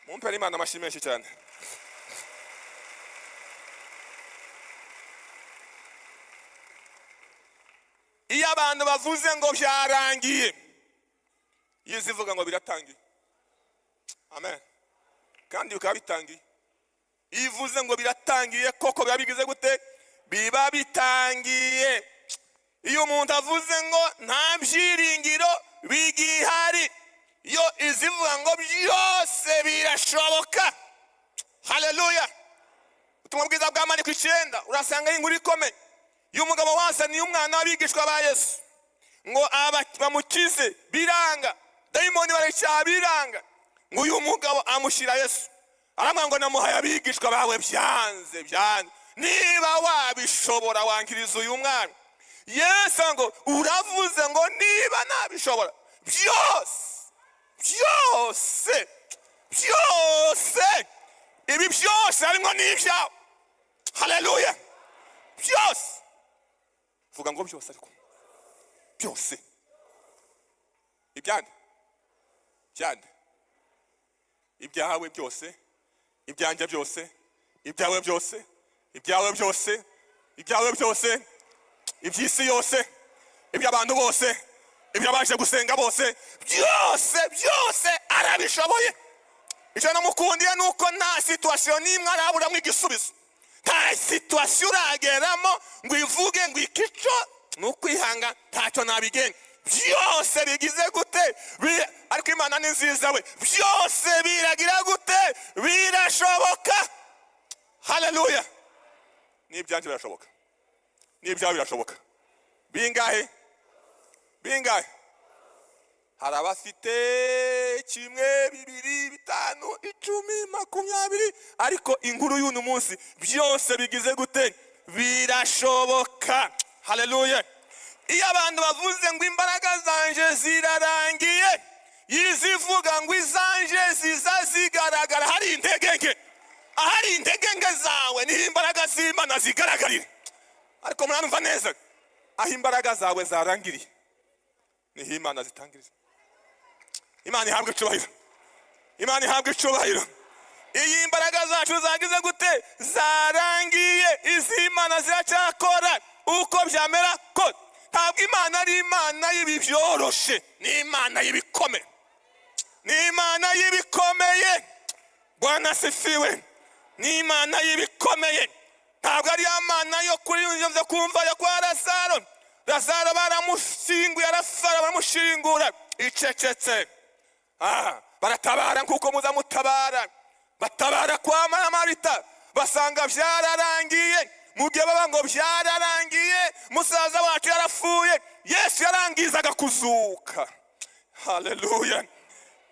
Mumpera Imana amashyi menshi cyane. Iyo abantu bavuze ngo byarangiye, izivuga ngo biratangiye. Amen. Kandi ukaba bitangiye. Ivuze ngo biratangiye koko biba bigize gute? Biba bitangiye. Iyo umuntu avuze ngo nta byiringiro bigihari, yo izivuga ngo byose birashoboka. Haleluya. Ubutumwa bwiza bwa Mariko 9 urasanga inkuru ikomeye y'umugabo wasaniye umwana w'abigishwa ba Yesu. ngo bamukize biranga, dayimoni baracyaha biranga, ngo uyu mugabo amushyira Yesu, aramubwira ngo namuhaye abigishwa bawe, byanze. Niba wabishobora wankiriza uyu mwana. Yesu ngo uravuze ngo niba nabishobora, byose ibi byose harimo n'ibyawe. Haleluya. Byose, vuga ngo byose, ariko byose. Ibyande ibyawe byose, ibyanjye byose, ibyawe byose, ibyawe byose, ibyawe byose, iby'isi yose, iby'abantu bose, iby'abaje gusenga bose, byose arabishoboye. Icyo namukundiye nuko nta situation n'imwe araburamo igisubizo. Nta situation urageramo ngo ivuge ngo ikico nukwihanga ntacyo nabigenga. Byose bigize gute? Ariko Imana ni nziza we. Byose biragira gute? Birashoboka. Haleluya. N'ibyanje birashoboka, n'ibyawe birashoboka. Bingahe? Hari abafite 1, 2, 5, 10, 20, ariko inkuru y'uno munsi byose bigize gute? Birashoboka. Haleluya. Iyo abantu bavuze ngo imbaraga zanje zirarangiye, yizivuga ngo izanje zizazigaragara, hari intege nke. Ahari intege nke zawe niho imbaraga z'Imana zigaragarira. Ariko muranumva neza, aho imbaraga zawe zarangiriye niho Imana zitangiriza. Imana ihabwe icyubahiro, Imana ihabwe icyubahiro. Iyi imbaraga zacu zagize gute? Zarangiye. iz'Imana ziracyakora uko byamera ko. Ntabwo Imana ari Imana y'ibi byoroshe, ni Imana y'ibikomeye, ni Imana y'ibikomeye. Bwana asifiwe. Ni Imana y'ibikomeye. Ntabwo ari Imana yo kuri yo kumva yo kwa Lazaro. Lazaro baramushinguye, arafara baramushingura icecetse. Baratabara nkuko muza mutabara. Batabara kwa Marita, basanga byararangiye. Mugihe baba ngo byararangiye, musaza wacu yarapfuye, Yesu yarangizaga kuzuka. Haleluya.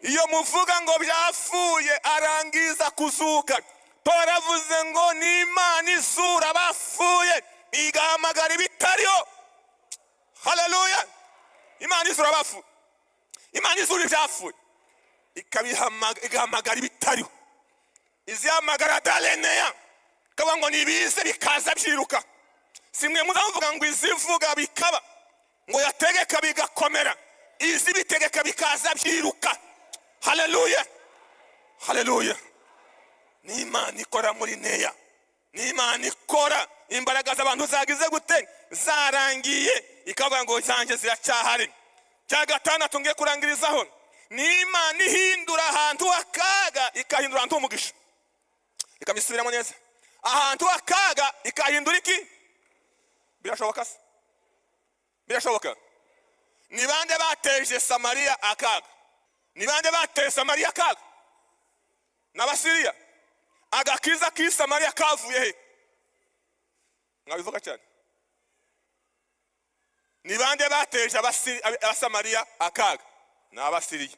Iyo muvuga ngo byapfuye, arangiza kuzuka. Toravuze ngo ni Imana izura abapfuye, igahamagara ibitariho. Haleluya. Imana izura abapfuye, Imana izura ibyapfuye, igahamagara ibitariho. Izihamagara Daleneya, kaba ngo nibize bikaza byiruka. Simwe muzavuga ngo izivuga bikaba, ngo yategeka bigakomera. Izi bitegeka bikaza byiruka. Haleluya. Haleluya. Ni Imana ikora muri Neya, ni Imana ikora. Imbaraga z'abantu zagize gute? Zarangiye. Ikavuga ngo zanje ziracyahari. Cya gatandatu ngiye kurangirizaho, ni Imana ihindura ahantu akaga ikahindura ahantu umugisha. Ikamisubiramo neza. Ahantu akaga ikahindura iki? Birashoboka se? Birashoboka. Ni bande bateje Samariya akaga? Ni bande bateje Samariya akaga? N'Abasiriya. Agakiza k'i Samariya kavuye he? Mwabivuga cyane. Ni bande bateje Abasamariya akaga? N'Abasiriya.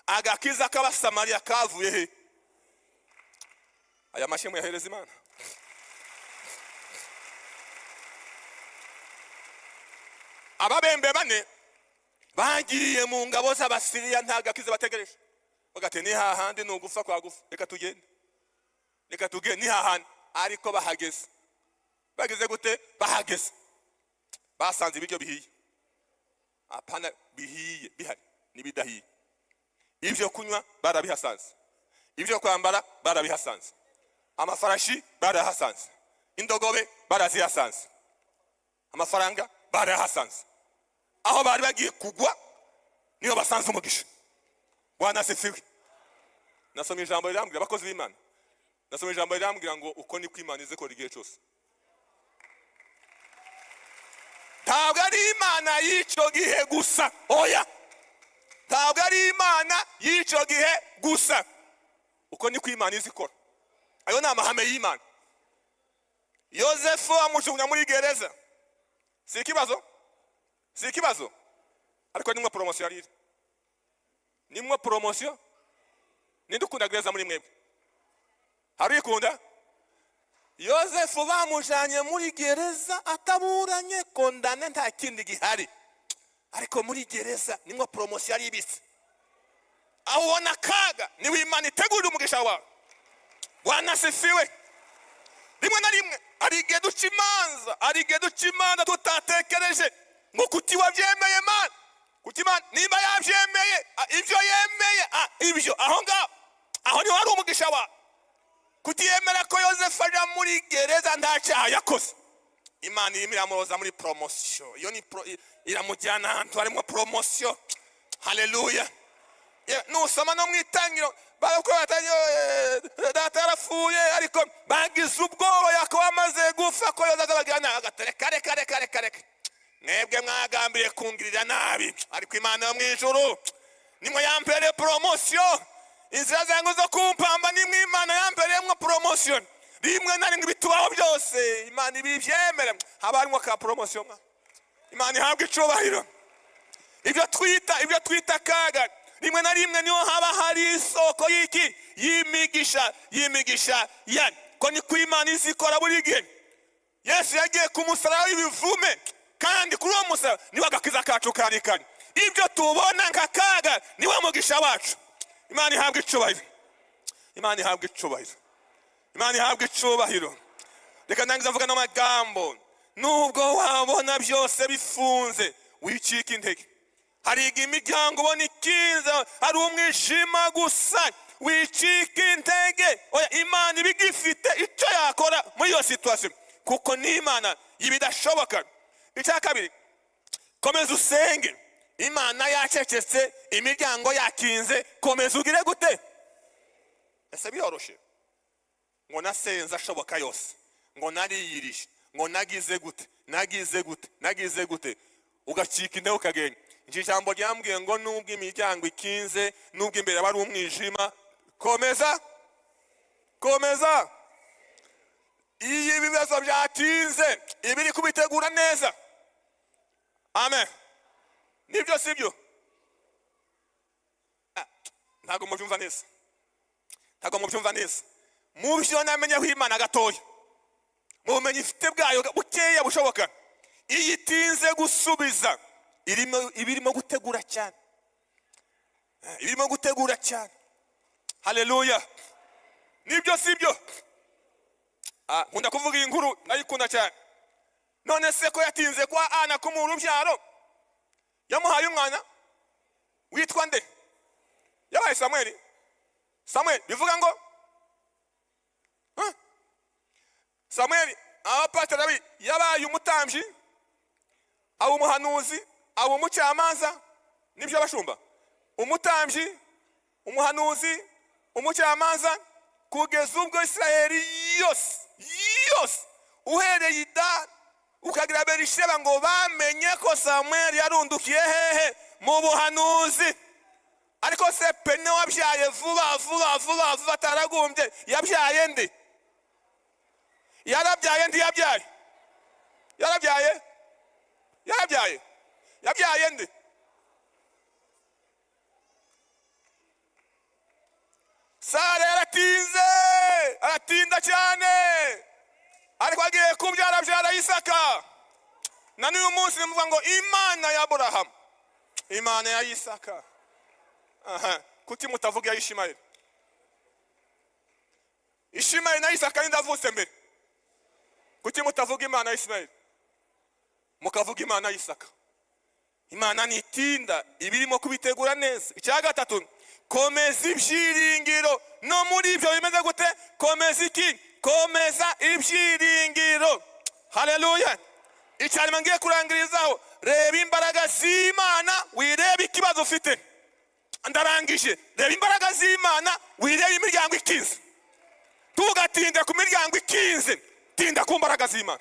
Agakiza k'Abasamariya kavuye he? Aya mashimwe yahereza Imana. Ababembe bane bagiye mu ngabo z'Abasiriya, nta gakiza bategereje. Bagate ni hahandi nugufa kwa gufa, reka tugende ni hahandi. Ariko bahageze, bageze gute? Bahageze basanze ibiryo bihiye. Apana bihiye bihari nibidahiye. Ibyo kunywa barabihasanze, ibyo kwambara barabihasanze, amafarashi barahasanze, indogobe barazihasanze, amafaranga barahasanze. Aho bari bagiye kugwa niyo basanze umugisha. Bwana asifiwe. Nasoma ijambo rirambwira abakozi b'Imana, nasoma ijambo rirambwira ngo uko ni kw'Imana izikora igihe cyose. Ntabwo ari Imana y'icyo gihe gusa, oya. Ntabwo ari Imana y'icyo gihe gusa, uko ni kw'Imana izikora. Ayo ni amahame y'Imana. Yosefu amujugunya muri gereza, si ikibazo? ariko nimwe promotion yarire, nimwe promotion. Nindukunda gereza muri mwebwe? Harikunda? Yosefu bamujanye muri gereza ataburanye kondane nta kindi gihari, ariko muri gereza nimwe promotion yari ibitse. Aho ubona kaga niwe Imana itegurira umugisha wawe. Bwana sifiwe. Rimwe na rimwe ari igihe duca imanza tutatekereje ngo kuti wabyemeye Mana, kuti Mana niba yabyemeye ibyo yemeye ibyo aho niho hari umugisha wawe. Kuti yemera ko Yosefu aja muri gereza nta cyaha yakoze, Imana irimo iramuroza muri promotion. Iyo ni iramujyana ahantu harimo promotion. Haleluya. Nusoma no mwitangiro barakora batanyo data yarapfuye, ariko bagize ubwoba Yakobo amaze gupfa ko Yosefu bagana kare mwebwe mwagambiriye kungirira nabi, ariko Imana yo mwijuru nimwe yampere promotion. Inzira zangu zo kumpamba nimwe Imana yampereyemo promotion. Rimwe na rimwe bitubaho byose Imana ibibyemera habarimo ka promotion. Imana ihabwa icubahiro. Ibyo twita kaga rimwe na rimwe niho haba hari isoko y'iki y'imigisha yani ko ni ku Imana izikora buri gihe. Yesu yagiye ku musaraba w'ibivume, kandi kuri uwo musaraba niwe agakiza kacu karikanye. Ibyo tubona nka kaga niwe mugisha wacu. Imana ihabwa icubahiro. Imana ihabwa icubahiro. Imana ihabwa icubahiro. Reka ndangiza mvuga n'amagambo. Nubwo wabona byose bifunze wicika intege. Hari imiryango ubona ikinze, hari umwijima gusa, wicika intege. Oya, Imana ibigifite icyo yakora muri iyo situation, kuko ni Imana y'ibidashoboka. Icya kabiri, komeza usenge. Imana yacecetse, imiryango yakinze, komeza ugire gute? Ese biroroshe ngo nasenza ashoboka yose, ngo nariyirije, ngo nagize gute ugacika intege ukagenda? Iki jambo ryambwiye ngo nubwo imiryango ikinze, nubwo imbere bari umwijima, komeza. Iyi bibazo byatinze ibiri kubitegura neza. Amen. Nibyo sibyo? Ntago mubyumva neza. Mubyo namenyeho Imana gatoya, mumenye ifite bwayo bukeya bushoboka. Iyi tinze gusubiza ibirimo gutegura cyane. Haleluya. Nibyo sibyo? Nkunda kuvuga iyi nkuru, nayikunda cyane. None se ko yatinze kwa Ana ko mu rubyaro, yamuhaye umwana witwa nde? Yabaye Samuel. Bivuga ngo Samuel abapatara yabaye umutambyi, abo umuhanuzi, abo umucamanza. Nibyo bashumba? Umutambyi, umuhanuzi, umucamanza, kugeza ubwo Israeli yose uhereye Idani ukagira Berisheba ngo bamenye ko Samuel yarundukiye hehe? Mu buhanuzi. Ariko se Pene wabyaye vuba ataragumbye yabyaye nde? Yarabyaye nde? Sara aratinda cyane, ariko agiye kubyara Isaka. Na n'uyu munsi mvuga ngo Imana ya Abrahamu, Imana ya Isaka. Kuki mutavuga ya Ishimayeli? Ishimayeli na Isaka ndavutse mbere. Kuki mutavuga Imana ya Ishimayeli mukavuga Imana ya Isaka? Imana nitinda ibirimo kubitegura neza. Icya gatatu, komeza ibyiringiro. No muri ibyo bimeze gute? Komeza ibyiringiro. Haleluya. Icyarima ngiye kurangirizaho, reba imbaraga z'Imana, wirebe ikibazo ufite. Ndarangije. Reba imbaraga z'Imana, wirebe imiryango ikinze. Tugatinde ku miryango ikinze, tinda ku mbaraga z'Imana.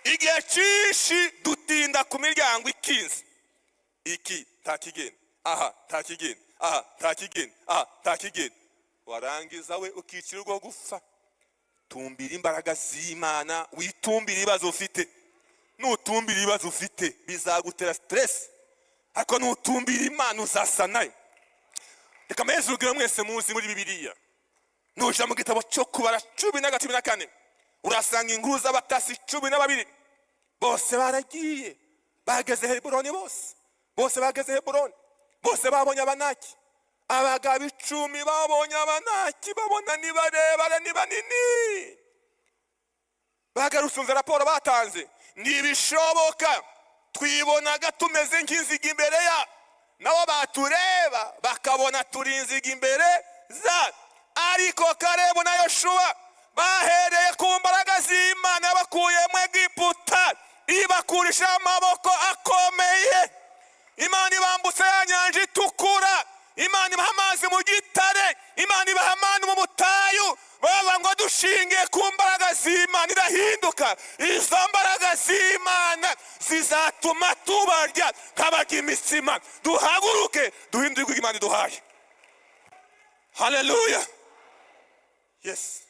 Igihe cyinshi dutinda ku miryango ikinze. Iki ntakigenda, aha ntakigenda. Warangiza we ukicirwa gupfa. tumbira imbaraga z'Imana, witumbira ibibazo ufite. Nutumbira ibibazo ufite bizagutera stress, ariko nutumbira Imana uzasa nayo. Reka mbese urugero mwese muzi muri Bibiliya, nuja mu gitabo cyo Kubara 10:14 urasanga inkuru z'abatasi 12 bose baragiye bageze Heburoni, bose bageze Heburoni, bose babonye Abanaki. Abagabo 10 babonye Abanaki, babona ni barebare ni banini. Bagarusunze raporo batanze, nibishoboka twibonaga tumeze nk'inziga imbere ya, nabo batureba bakabona turi inziga imbere za. Ariko Kalebu na Yoshua bahereye ku mbaraga z'Imana bakuye mu Egiputa, ibakurisha amaboko akomeye. Imana ibambutse ya nyanja itukura, Imana ibaha amazi mu gitare, Imana ibaha amani mu butayu. Baba ngo dushingiye ku mbaraga z'Imana irahinduka. Izo mbaraga z'Imana zizatuma tubarya nk'abarya imitsima. Duhaguruke duhindurwe Imana iduhaye. Haleluya. Yes.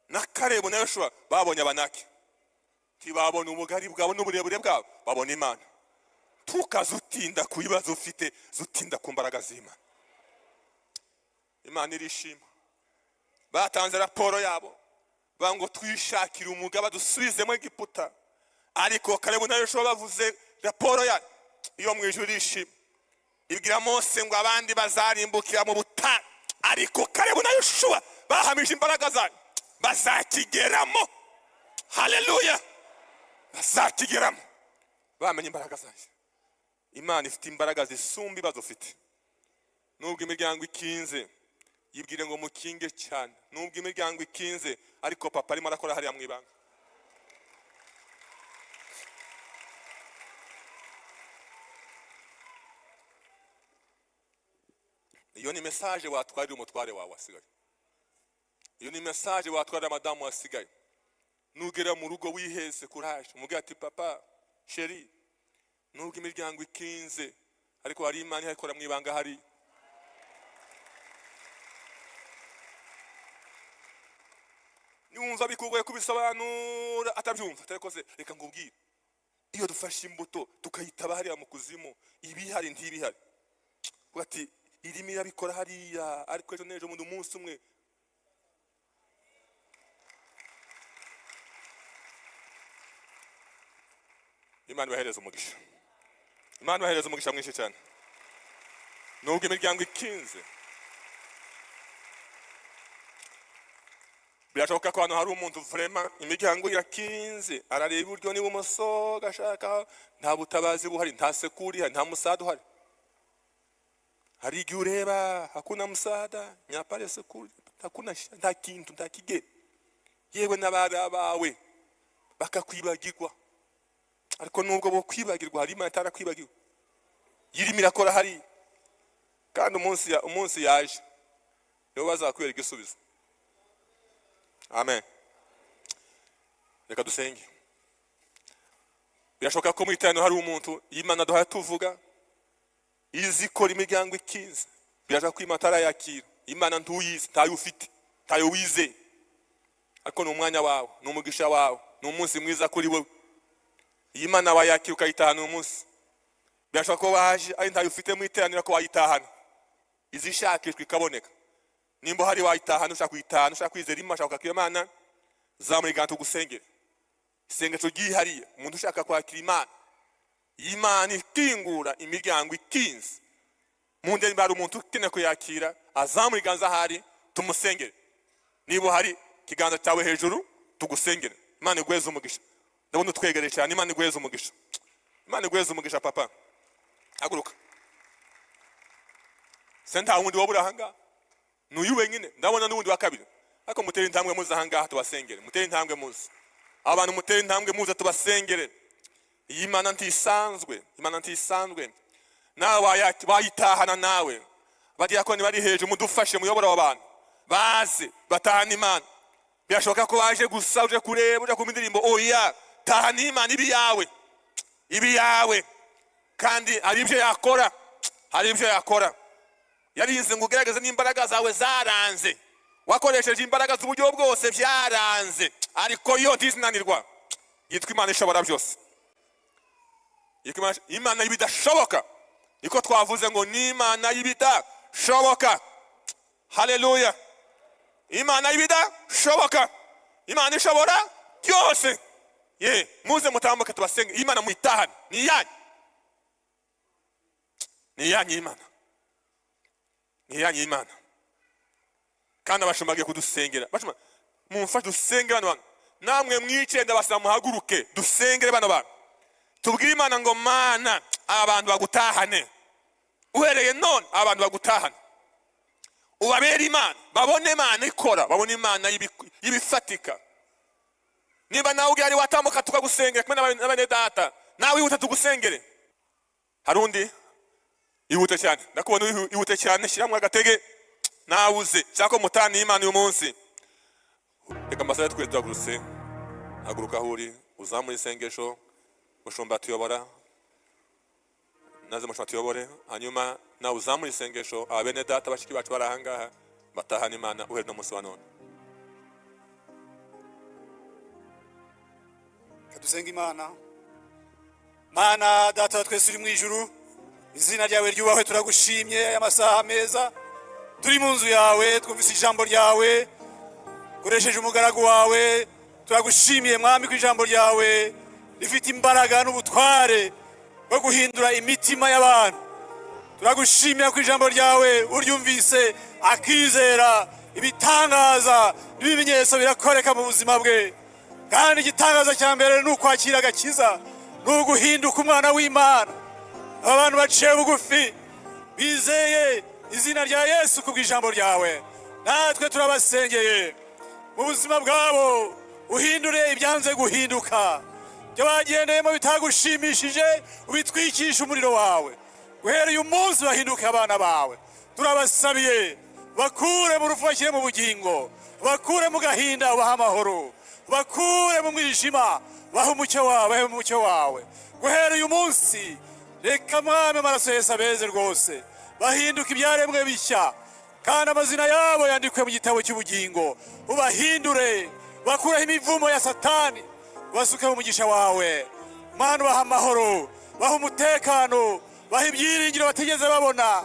Na Kalebu na Yoshua babonye Abanaki, ntibabona ubugari bwabo n'uburebure bwabo, babona Imana. Tukazutinda ku bibazo ufite, zutinda ku mbaraga z'Imana. Imana irishima. Batanze raporo yabo, bango twishakira umugaba dusubize mu Egiputa. Ariko Kalebu na Yoshua bavuze raporo ya iyo mu ijuru irishima. Ibwira Mose ngo abandi bazarimbukira mu butayu, ariko Kalebu na Yoshua bahamije imbaraga zanyu bazakigeramo. Haleluya. Bazakigeramo bamenye imbaraga zanyu. Imana ifite imbaraga zisumba ibibazo ufite. Nubwo imiryango ikinze, yibwire ngo mukinge cyane. Nubwo imiryango ikinze, ariko papa arimo arakora hariya mu ibanga. Iyo ni message watwarira umutware wawe wasigaye. Iyo ni message watwarira madamu wasigaye. Nugera mu rugo wiheze courage, umubwira ati papa, chérie, nubwo imiryango ikinze, ariko hari Imana ikora mu ibanga hari. Nyumva bikugoye kubisobanura atabyumva, atakoze reka ngubwire. Iyo dufashe imbuto tukayitaba hariya mu kuzimu, ibihari ntibihari. Ati irimo irabikora hariya, ariko ejo nejo mu munsi umwe. Imana ibahereza umugisha. Imana ibahereza umugisha mwinshi cyane. Nubwo imiryango ikinze, birashoboka ko hano hari umuntu vraiment imiryango irakinze, arareba iburyo n'ibumoso gashaka, nta butabazi buhari, nta sekuri hari, nta musada uhari. Hari igihe ureba hakuna musada, nyapare sekuri, hakuna nta kintu, nta kigeni. Yewe n'abana bawe bakakwibagirwa. Ariko nubwo bo kwibagirwa, hari Imana itarakwibagirwa. Yirimo irakora hari, kandi umunsi yaje niwe bazakwera igisubizo. Amen. Reka dusenge. Birashoboka ko muri tano hari umuntu Imana duhaye tuvuga izi kora imiryango ikinze. Birashoboka ko Imana atarayakira. Imana ntuyizi, ntayo ufite, ntayo wize. Ariko ni umwanya wawe, ni umugisha wawe, ni umunsi mwiza kuri wowe. Imana wayakira ukayitahana umunsi. Birashoboka ko waje ari ntayo ufite mu iteraniro ko wayitahana. Izishakishwa ikaboneka. Nimba hari wayitahana, ushaka kuyitahana, ushaka kwizera Imana, ushaka kwakira Imana, zamurigana tugusengere. Isengesho ryihariye, umuntu ushaka kwakira Imana. Imana ikingura imiryango ikinze. Mu ndende bari umuntu ukeneye kuyakira, azamuriganza hari tumusengere. Niba hari kiganza cyawe hejuru tugusengere. Imana igweze umugisha. Ndabona twegereye cyane, Imana igweze umugisha. Imana igweze umugisha papa. Haguruka. Senta wundi wabura hanga. Nuyu wenyine, ndabona n'ubundi wa kabiri. Ariko mutera intambwe muza hanga tubasengere. Mutera intambwe muza. Abantu mutera intambwe muza tubasengere. Imana ntisanzwe, Imana ntisanzwe. Nawe wayitahana nawe. Badiyakoni bari hejuru mudufashe muyobora w'abantu. Baze batahana Imana. Birashoboka ko waje gusa uje kureba uje kumva indirimbo, oya, tahana Imana ibi yawe. Ibi yawe. Kandi ari ibyo yakora. Hari ibyo yakora. Yarinze ngo ugerageze n'imbaraga zawe zaranze. wakoresheje imbaraga z'uburyo bwose byaranze, ariko yo ntizinanirwa. Yitwa Imana ishobora byose. Imana y'ibidashoboka, niko twavuze ngo ni Imana y'ibidashoboka. Haleluya. Imana y'ibidashoboka, Imana ishobora byose. Muze mutambuke tubasenge. Imana muyitahane, ni iyanyu, ni iyanyu Imana, ni iyanyu Imana. Kandi abashumba bagiye kudusengera. Bashumba mumfashe dusenge bano bantu. Namwe mwice ndabasaba muhaguruke dusengere bano bantu. Tubwire Imana ngo Mana abantu bagutahane. Uhereye none abantu bagutahane. Ubabere Imana, babone Imana ikora, babone Imana yibifatika. Niba nawe ugari watamuka tukagusengera kumwe n'abane data, nawe ihute tugusengere. Harundi ihute cyane, ndakubona ihute cyane, shiramwe agatege nawuze cyako mutani Imana uyu munsi. Reka mbasaba twese tuguruse, haguruka huri uzamura isengesho, mushumba tuyobora, naze mushumba tuyobore, hanyuma na uzamura isengesho abene data bashiki bacu barahangaha batahana Imana uhere no munsi wa none. Kadusenga Imana. Mana data twese uri mu ijuru, izina ryawe ryubahwe, turagushimye aya masaha meza turi mu nzu yawe, twumvise ijambo ryawe, koresheje umugaragu wawe, turagushimiye mwami ko ijambo ryawe rifite imbaraga n'ubutware bwo guhindura imitima y'abantu. Turagushimira ko ijambo ryawe uryumvise akizera, ibitangaza n'ibimenyetso birakoreka mu buzima bwe. Kandi igitangaza cya mbere ni ukwakira agakiza, ni uguhinduka umwana w'Imana. Abantu baciye bugufi bizeye izina rya Yesu kubw'ijambo ryawe, natwe turabasengeye mu buzima bwabo, uhindure ibyanze guhinduka, byo bagendeyemo bitagushimishije ubitwikisha umuriro wawe. Guhera uyu munsi bahinduke abana bawe. Turabasabiye bakure mu rupfu bashyire mu bugingo, bakure mu gahinda ubahe amahoro, bakure mu mwijima bahe umucyo wawe, bahe umucyo wawe. Guhera uyu munsi reka mwami amaraso Yesu abeze rwose, bahinduke ibyaremwe bishya, kandi amazina yabo yandikwe mu gitabo cy'ubugingo. Ubahindure, bakureho imivumo ya Satani, basuke mu mugisha wawe. Mana baha amahoro, baha umutekano, baha ibyiringiro batigeze babona,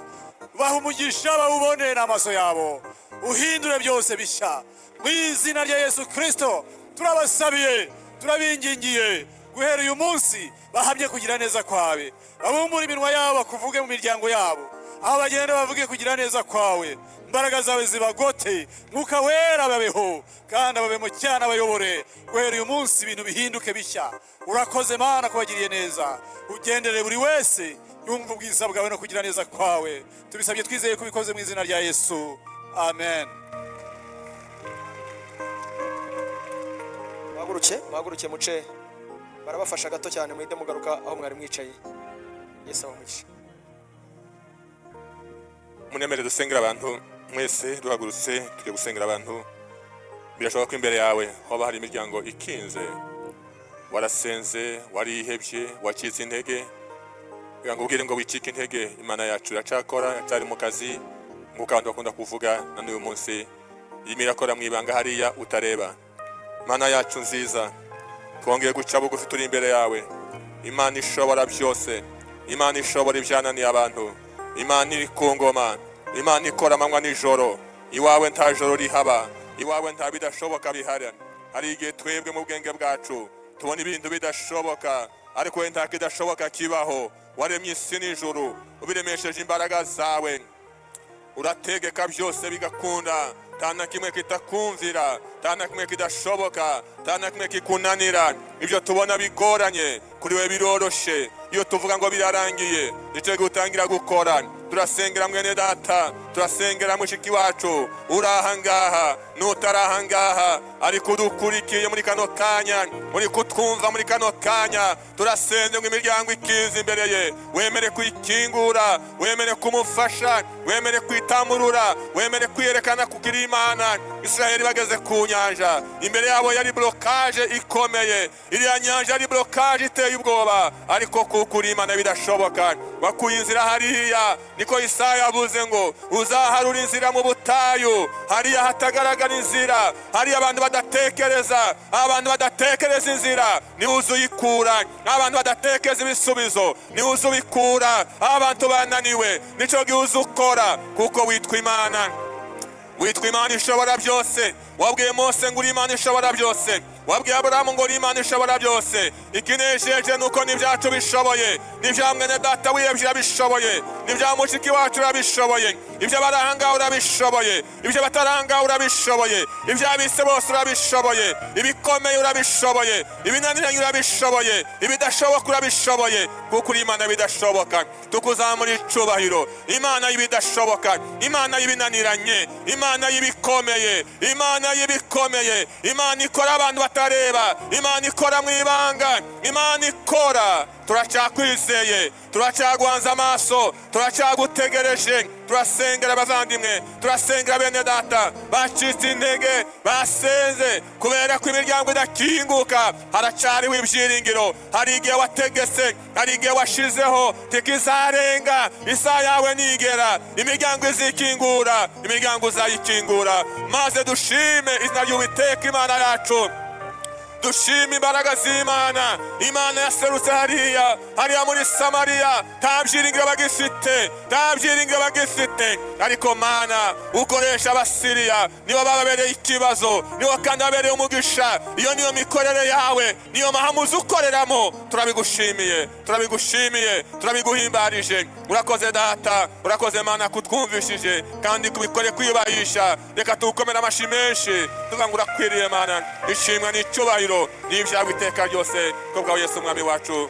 baha umugisha bawubone n'amaso yabo. Uhindure byose bishya mu izina rya Yesu Kristo. Turabasabiye, turabingingiye, guhera uyu munsi bahamye kugira neza kwawe. Abumura iminwa yabo bakuvuge mu miryango yabo, aho bagenda bavuge kugira neza kwawe. Imbaraga zawe zibagote, Mwuka wera babeho, kandi ababe mu cyana bayobore. Guhera uyu munsi ibintu bihinduke bishya. Urakoze Mana kubagiriye neza, ugendere buri wese yumva ubwiza bwawe no kugira neza kwawe. Tubisabye twizeye kubikoze mu izina rya Yesu, amen. Muhaguruke muce, barabafasha gato cyane, muhite mugaruka aho mwari mwicaye. Yesu abamugisha. Munemere dusengera abantu mwese duhagurutse tujye gusengera abantu. Birashoboka ko imbere yawe hoba hari imiryango ikinze, warasenze, warihebye, wacitse intege. Ngo ubwire ngo wicike intege, Imana yacu iracakora, yacari mu kazi nk'uko abantu bakunda kuvuga. Na n'uyu munsi imirakora mu ibanga hariya utareba. Imana yacu nziza, twongeye guca bugufi turi imbere yawe. Imana ishobora byose, Imana ishobora ibyananiye abantu, Imana iri ku ngoma, Imana ikora amanywa n'ijoro. Iwawe nta joro rihaba, iwawe nta bidashoboka bihari. Hari igihe twebwe mu bwenge bwacu tubona ibintu bidashoboka, ariko we nta kidashoboka kibaho. Waremye isi n'ijuru, ubiremesheje imbaraga zawe, urategeka byose bigakunda. Nta na kimwe kitakumvira, nta na kimwe kidashoboka, nta na kimwe kikunanira. Ibyo tubona bigoranye kuri we biroroshe. Iyo tuvuga ngo birarangiye, nicyo gutangira gukora. Turasengera mwene data, turasengera mushiki wacu urahangaha n'utarahangaha, ariko udukurikiye muri kano kanya, muri kutwumva muri kano kanya. Turasenze ngo imiryango ikize imbere ye, wemere kuyikingura, wemere kumufasha, wemere kwitamurura, wemere kwiyerekana kugira Imana. Israeli bageze ku nyanja, imbere yabo yari blokaje ikomeye, iriya nyanja yari blokaje iteye ubwoba, ariko kuko uri Imana bidashoboka. Wakuye inzira hariya niko Isaya yavuze ngo uzaharura inzira mu butayu, hariya hatagaragara inzira, hariya abantu badatekereza inzira niwe uzuyikura, abantu badatekereza ibisubizo niwe uzubikura, abantu bananiwe nico gihe uzukora, kuko witwa Imana. Witwa Imana ishobora byose. Wabwiye Mose ngo uri Imana ishobora byose, wabwiye Aburahamu ngo uri Imana ishobora byose. Ikinejeje nuko n'ibyacu bishoboye, n'ibya mwene data wiyebye urabishoboye, n'ibya mushiki wacu urabishoboye, ibyo barahanga urabishoboye, ibyo bataranga urabishoboye, ibyabise bose urabishoboye, ibikomeye urabishoboye, ibinaniranye urabishoboye, ibidashoboka urabishoboye, kuko uri Imana bidashoboka. Tukuzamura icubahiro, Imana y'ibidashoboka, Imana y'ibinaniranye, Imana y'ibikomeye, Imana y'ibikomeye, Imana ikora abantu batareba, Imana ikora mu ibanga, Imana ikora. Turacyakwizeye, turacyagwanza amaso, turacyagutegereje. Turasengera abavandimwe, turasengera bene data bacitse intege, basenze kubera ko imiryango idakinguka. Haracyariho ibyiringiro, hari igihe wategese, hari igihe washizeho tikizarenga, isaha yawe nigera, imiryango izikingura, imiryango uzayikingura. Maze dushime izina ry'Uwiteka Imana yacu, dushima imbaraga z'Imana. Imana yaserutse hariya muri Samariya, nta byiringiro bagifite, ariko Mana ukoresha Abasiriya, nibo bababereye ikibazo, nibo kandi babereye umugisha. Iyo niyo mikorere yawe, niyo mahamuzi ukoreramo. Turabigushimiye, turabiguhimbarije. Urakoze Data, urakoze Mana kutwumvishije kandi kubikore kwiyubahisha. Reka tugukomere amashyi menshi tuvuga ngo urakwiriye Mana, ishimwe n'icyubahiro n'ibyawe iteka ryose, kubwa Yesu umwami wacu.